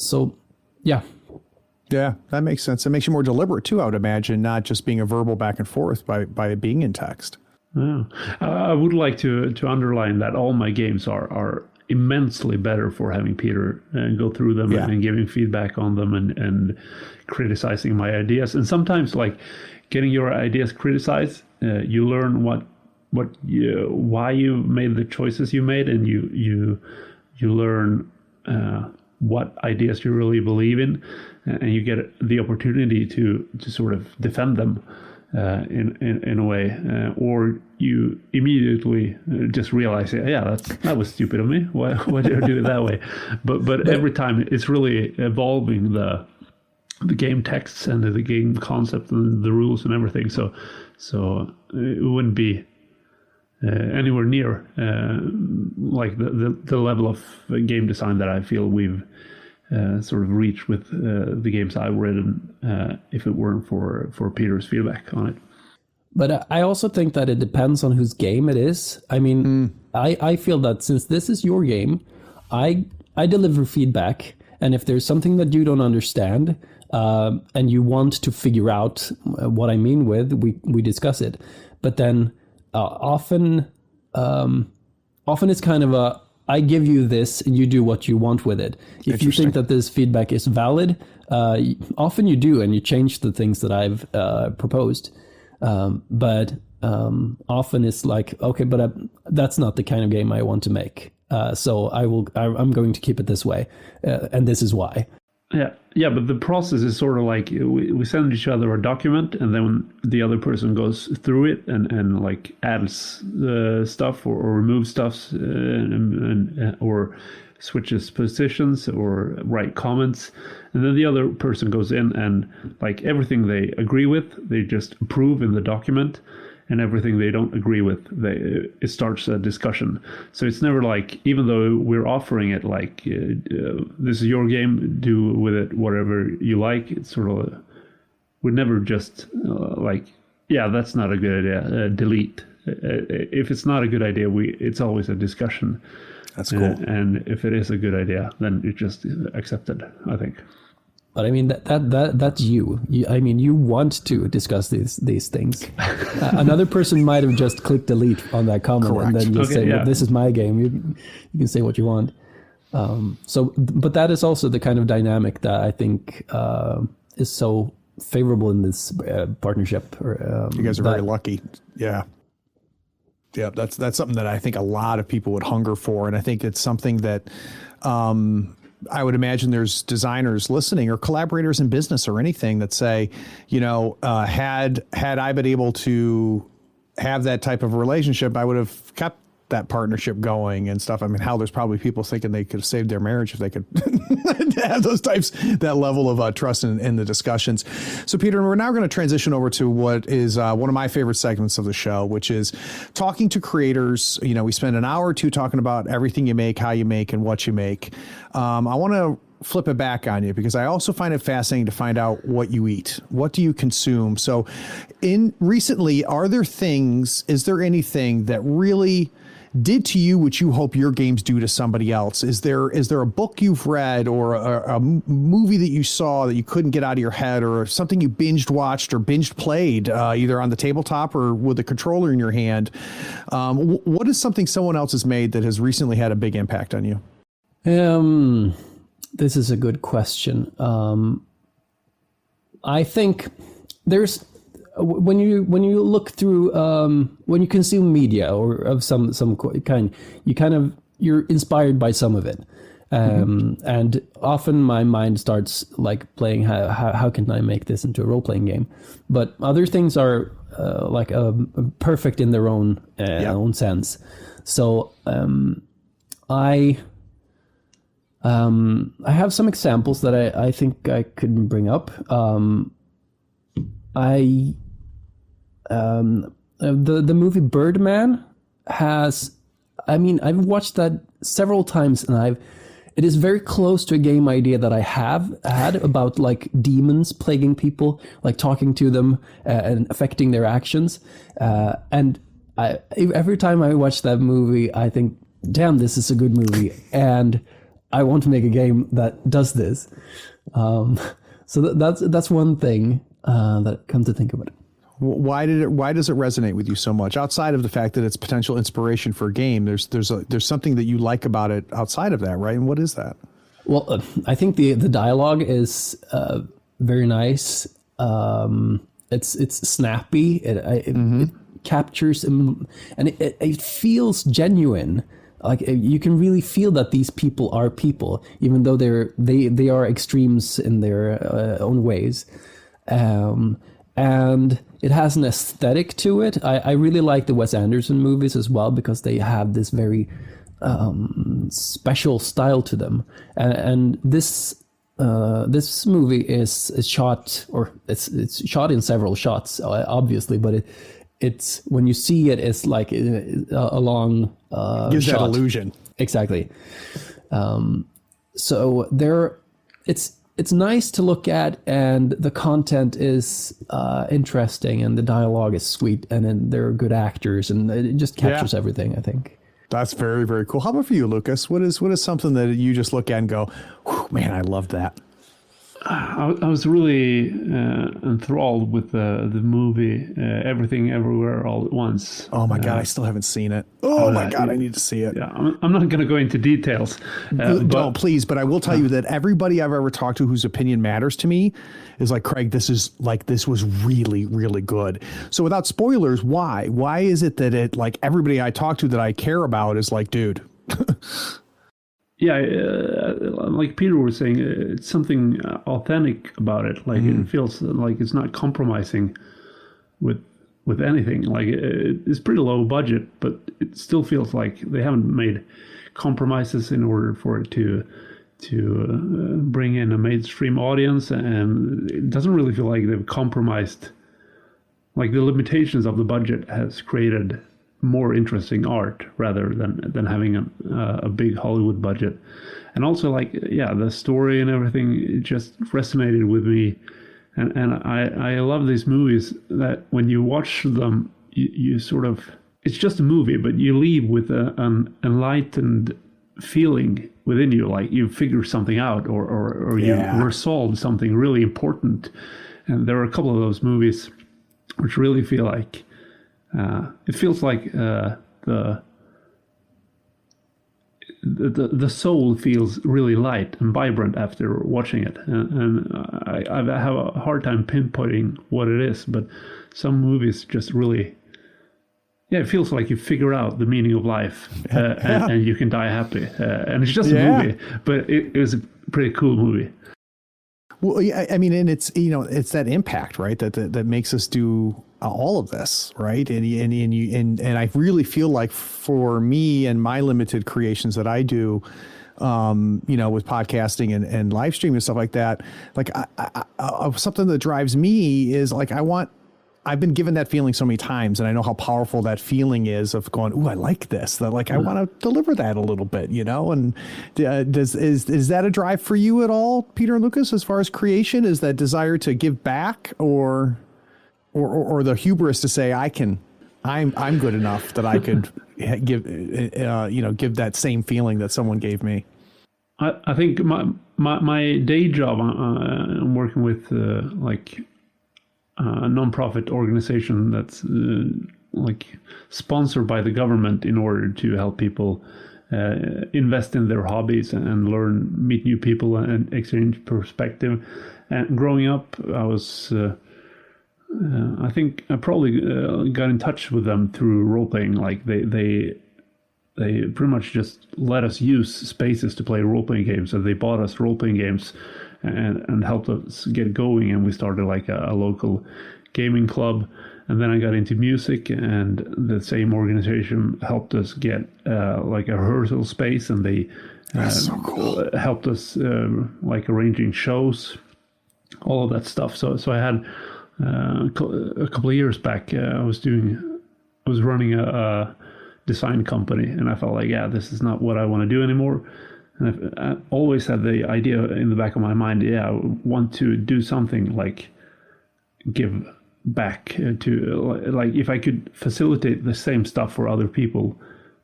so, yeah. Yeah, that makes sense. It makes you more deliberate too, I would imagine, not just being a verbal back and forth by being in text. Yeah. I would like to underline that all my games are immensely better for having Peter go through them and giving feedback on them and criticizing my ideas. And sometimes, like, getting your ideas criticized, you learn why you made the choices you made, and you learn what ideas you really believe in, and you get the opportunity to sort of defend them in a way, or you immediately just realize, that was stupid of me. Why did I do it that way? But every time it's really evolving the game texts and the game concept and the rules and everything. So it wouldn't be anywhere near like the level of game design that I feel we've sort of reached with the games I've written, if it weren't for Peter's feedback on it. But I also think that it depends on whose game it is. I mean, I feel that since this is your game, I deliver feedback, and if there's something that you don't understand and you want to figure out what I mean with, we discuss it. But then often it's kind of a, I give you this and you do what you want with it. If you think that this feedback is valid, often you do, and you change the things that I've proposed. But often it's like, okay, but that's not the kind of game I want to make. So I'm going to keep it this way, and this is why. Yeah, but the process is sort of like we send each other a document, and then the other person goes through it and like adds stuff or removes stuff or switches positions or write comments, and then the other person goes in and like everything they agree with, they just approve in the document. And everything they don't agree with, it starts a discussion. So it's never like, even though we're offering it like, this is your game, do with it whatever you like. It's sort of, we never just like, yeah, that's not a good idea, delete. If it's not a good idea, it's always a discussion. That's cool. And if it is a good idea, then it's just accepted, I think. But I mean, that's you. I mean, you want to discuss these things. Another person might have just clicked delete on that comment. Correct. And then just say, well, this is my game. You can say what you want. But that is also the kind of dynamic that I think is so favorable in this partnership. You guys are very lucky. Yeah. Yeah, that's something that I think a lot of people would hunger for, and I think it's something that I would imagine there's designers listening or collaborators in business or anything that say, had I been able to have that type of relationship, I would have kept that partnership going and stuff. I mean, hell, there's probably people thinking they could have saved their marriage if they could have that level of trust in the discussions. So, Peter, we're now going to transition over to what is one of my favorite segments of the show, which is talking to creators. We spend an hour or two talking about everything you make, how you make, and what you make. I want to flip it back on you because I also find it fascinating to find out what you eat. What do you consume? So recently, is there anything that really did to you what you hope your games do to somebody else? Is there a book you've read or a movie that you saw that you couldn't get out of your head, or something you binged watched or binged played either on the tabletop or with a controller in your hand? What is something someone else has made that has recently had a big impact on you? This is a good question. I think there's when you look through when you consume media or of some kind, you're inspired by some of it, and often my mind starts like playing how can I make this into a role playing game, but other things are perfect in their own sense. So I have some examples that I think I could bring up. The movie Birdman has, I've watched that several times, and it is very close to a game idea that I have had about like demons plaguing people, like talking to them and affecting their actions. And every time I watch that movie, I think, damn, this is a good movie. And I want to make a game that does this. So that's one thing that comes to think of it. Why does it resonate with you so much outside of the fact that it's potential inspiration for a game? There's something that you like about it outside of that, right? And what is that? Well, I think the dialogue is very nice. It's snappy. It captures and it feels genuine. Like you can really feel that these people are people, even though they are extremes in their own ways. And it has an aesthetic to it. I really like the Wes Anderson movies as well because they have this very special style to them. And this movie is shot, or it's shot in several shots, obviously, but it's when you see it, it's like a long gives shot. That illusion. Exactly. So it's nice to look at, and the content is interesting, and the dialogue is sweet, and then there are good actors, and it just captures everything, I think. That's very, very cool. How about for you, Lucas? What is something that you just look at and go, man, I love that? I was really enthralled with the movie Everything Everywhere All at Once. Oh my God, I still haven't seen it. Oh my God, I need to see it. Yeah, I'm not going to go into details. Don't, please, but I will tell you that everybody I've ever talked to whose opinion matters to me is like, Craig, this was really, really good. So without spoilers, why? Why is it that it, like, everybody I talk to that I care about is like, dude. Yeah, like Peter was saying, it's something authentic about it. Like it feels like it's not compromising with anything. Like it's pretty low budget, but it still feels like they haven't made compromises in order for it to bring in a mainstream audience, and it doesn't really feel like they've compromised. Like the limitations of the budget has created more interesting art rather than having a big Hollywood budget. And also, like, the story and everything, it just resonated with me. And I love these movies that when you watch them, you sort of, it's just a movie, but you leave with an enlightened feeling within you, like you figure something out or you resolve something really important. And there are a couple of those movies which really feel like, it feels like the soul feels really light and vibrant after watching it, and I have a hard time pinpointing what it is. But some movies just really, it feels like you figure out the meaning of life, and you can die happy. And it's just a movie, but it was a pretty cool movie. Well, yeah, I mean, and it's, you know, it's that impact, right? That makes us do all of this, right? And I really feel like for me and my limited creations that I do, you know, with podcasting and live streaming and stuff like that, like something that drives me is like, I've been given that feeling so many times, and I know how powerful that feeling is of going, ooh, I like this. That like I want to deliver that a little bit, you know. And is that a drive for you at all, Peter and Lucas, as far as creation? Is that desire to give back, or the hubris to say I'm good enough that I could give give that same feeling that someone gave me? I think my day job, I'm working with a non-profit organization that's like sponsored by the government in order to help people invest in their hobbies and learn, meet new people and exchange perspective. And growing up, I was I think I probably got in touch with them through role-playing. Like they pretty much just let us use spaces to play role-playing games. So they bought us role-playing games and helped us get going. And we started like a local gaming club. And then I got into music, and the same organization helped us get like a rehearsal space. And they That's so cool. Helped us like arranging shows, all of that stuff. So I had a couple of years back, I was running a design company, and I felt like, yeah, this is not what I want to do anymore. And I always had the idea in the back of my mind, yeah, I want to do something like give back to, like, if I could facilitate the same stuff for other people,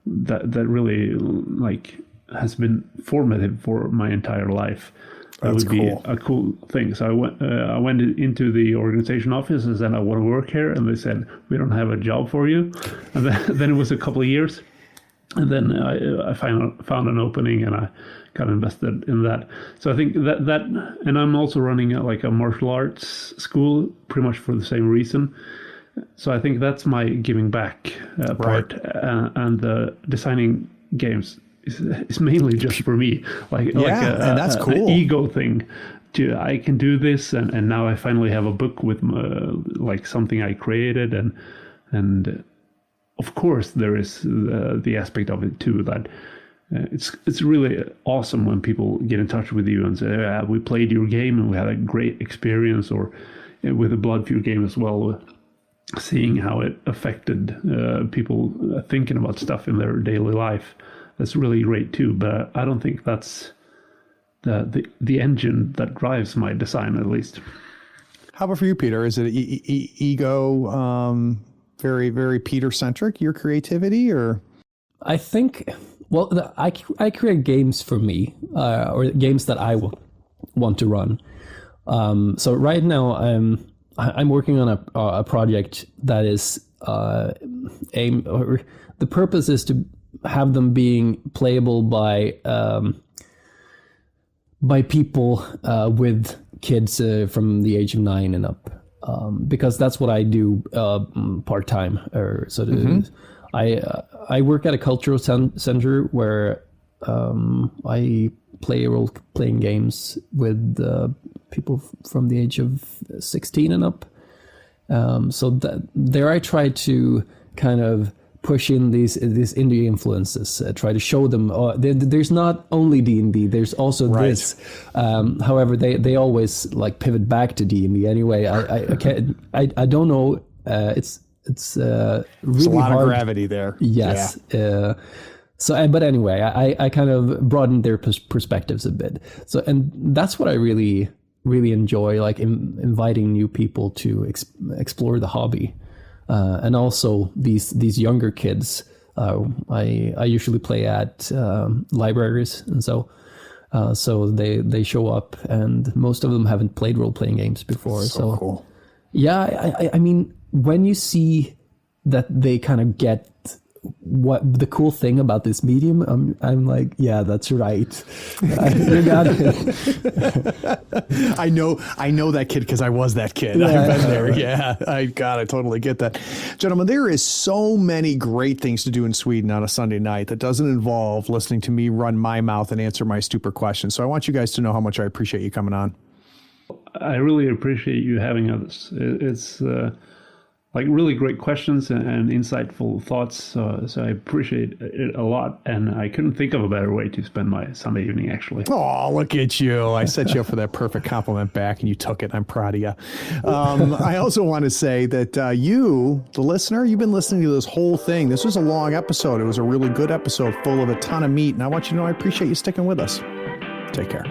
that really like has been formative for my entire life. That would be a cool thing. So I went into the organization office and said, I want to work here. And they said, we don't have a job for you. And then it was a couple of years. And then I found an opening, and I got invested in that. So I think that and I'm also running a martial arts school pretty much for the same reason. So I think that's my giving back part. And designing games is mainly just for me, and that's cool. An ego thing. I can do this, and now I finally have a book with like something I created, and of course there is the aspect of it too that it's really awesome when people get in touch with you and say, we played your game and we had a great experience, or with the Blood Feud game as well, seeing how it affected people thinking about stuff in their daily life. That's really great too, but I don't think that's the engine that drives my design, at least. How about for you, Peter? Is it ego, very, very Peter-centric, your creativity, or? I think, well, I create games for me, or games that I want to run. So right now I'm working on a project that is the purpose is to have them being playable by people with kids from the age of 9 and up, because that's what I do part time. I work at a cultural center where I play role-playing games with people from the age of 16 and up. So there I try to kind of push in these indie influences, try to show them there's not only D&D, there's also this. However, they always like pivot back to D&D anyway. I don't know. It's really There's a lot hard. of gravity there. Yes. Yeah. But anyway, I kind of broadened their perspectives a bit. So, and that's what I really, really enjoy, like inviting new people to explore the hobby. And also these younger kids, I usually play at libraries, and so they show up, and most of them haven't played role-playing games before. So cool. Yeah, I mean, when you see that they kind of get what the cool thing about this medium, I'm like, yeah, that's right. You got it. I know that kid because I was that kid. I've been there. Yeah, I totally get that. Gentlemen, there is so many great things to do in Sweden on a Sunday night that doesn't involve listening to me run my mouth and answer my stupid questions. So I want you guys to know how much I appreciate you coming on. I really appreciate you having us. It's like really great questions and insightful thoughts. So I appreciate it a lot. And I couldn't think of a better way to spend my Sunday evening, actually. Oh, look at you. I set you up for that perfect compliment back and you took it. I'm proud of you. I also want to say that you, the listener, you've been listening to this whole thing. This was a long episode. It was a really good episode full of a ton of meat. And I want you to know I appreciate you sticking with us. Take care.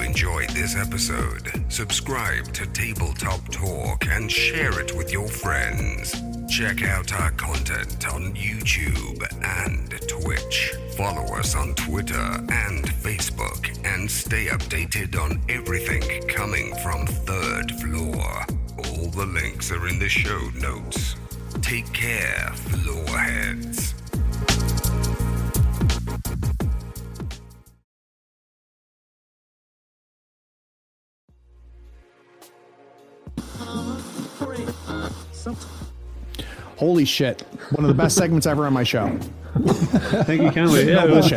Enjoyed this episode. Subscribe to Tabletop Talk and share it with your friends. Check out our content on YouTube and Twitch. Follow us on Twitter and Facebook and stay updated on everything coming from Third Floor. All the links are in the show notes. Take care, floorheads. Holy shit. One of the best segments ever on my show. Thank you kindly. Yeah, it was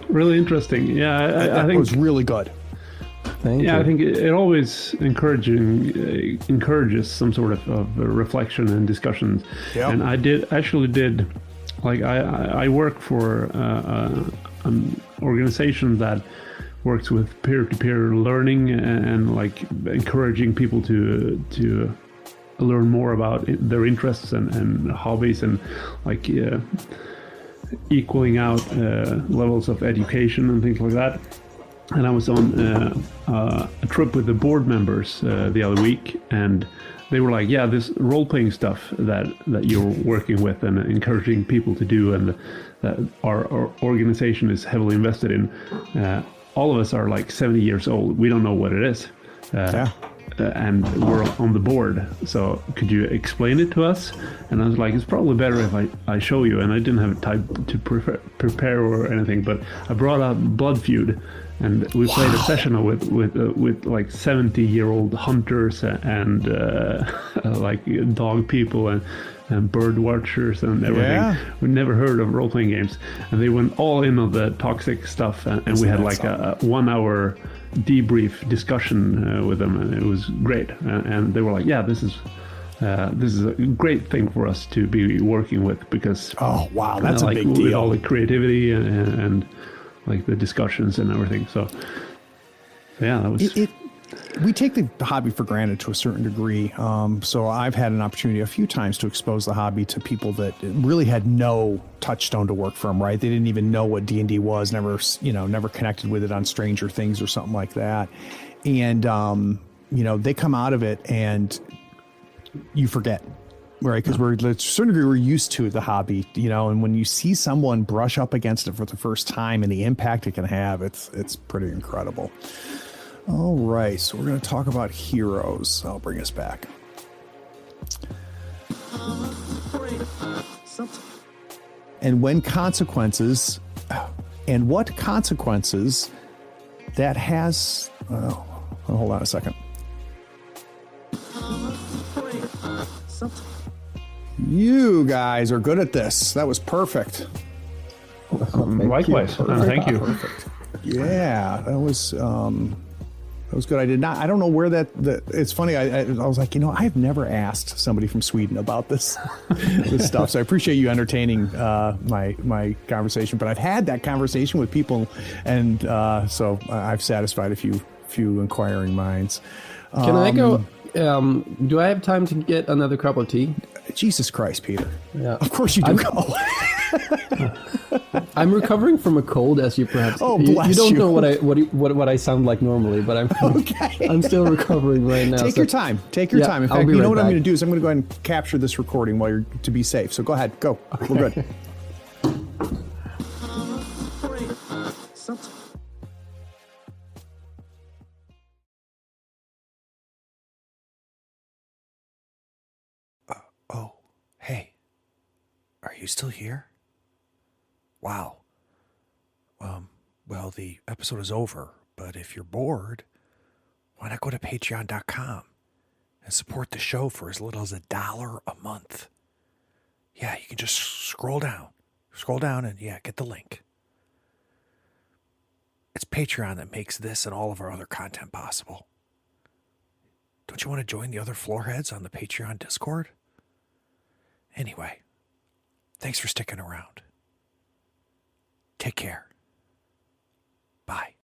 really interesting. Yeah, I think it was really good. Thank you. I think it always encourages some sort of reflection and discussions. Yep. And I actually did, like I work for an organization that works with peer-to-peer learning and like encouraging people to learn more about their interests and hobbies and like equaling out levels of education and things like that. And I was on a trip with the board members the other week, and they were like, yeah, this role-playing stuff that you're working with and encouraging people to do and that our organization is heavily invested in, all of us are like 70 years old. We don't know what it is. And we're on the board. So could you explain it to us? And I was like, it's probably better if I show you. And I didn't have time to prepare or anything, but I brought out Blood Feud, and we played a session with like 70-year-old hunters and like dog people and bird watchers and everything. Yeah. We never heard of role-playing games, and they went all in on the toxic stuff, and we had like a 1-hour debrief discussion with them, and it was great. And they were like, yeah, this is a great thing for us to be working with, because that's a big deal with all the creativity and like the discussions and everything. So yeah, that was we take the hobby for granted to a certain degree. So I've had an opportunity a few times to expose the hobby to people that really had no touchstone to work from, right? They didn't even know what D&D was, never connected with it on Stranger Things or something like that. And, they come out of it and you forget, right? Because to a certain degree, we're used to the hobby, and when you see someone brush up against it for the first time and the impact it can have, it's pretty incredible. All right, so we're going to talk about Heroes. I'll bring us back. And what consequences that has... hold on a second. You guys are good at this. That was perfect. Likewise. Thank you. Perfect. Yeah, that was good. I don't know where it's funny. I was like, I've never asked somebody from Sweden about this stuff. So I appreciate you entertaining my conversation, but I've had that conversation with people, and so I've satisfied a few inquiring minds. Can I go? Do I have time to get another cup of tea? Jesus Christ, Peter. Yeah. Of course you do. I'm recovering from a cold, as you perhaps. Oh, bless you. You don't know what I sound like normally, but I'm okay. I'm still recovering right now. Take your time. Take your time. In fact, you know what I'm going to do is I'm going to go ahead and capture this recording to be safe. So go ahead. Go. Okay. We're good. Oh, hey. Are you still here? Wow. Well, the episode is over, but if you're bored, why not go to patreon.com and support the show for as little as $1 a month? Yeah, you can just scroll down and get the link. It's Patreon that makes this and all of our other content possible. Don't you want to join the other floorheads on the Patreon Discord? Anyway, thanks for sticking around. Take care. Bye.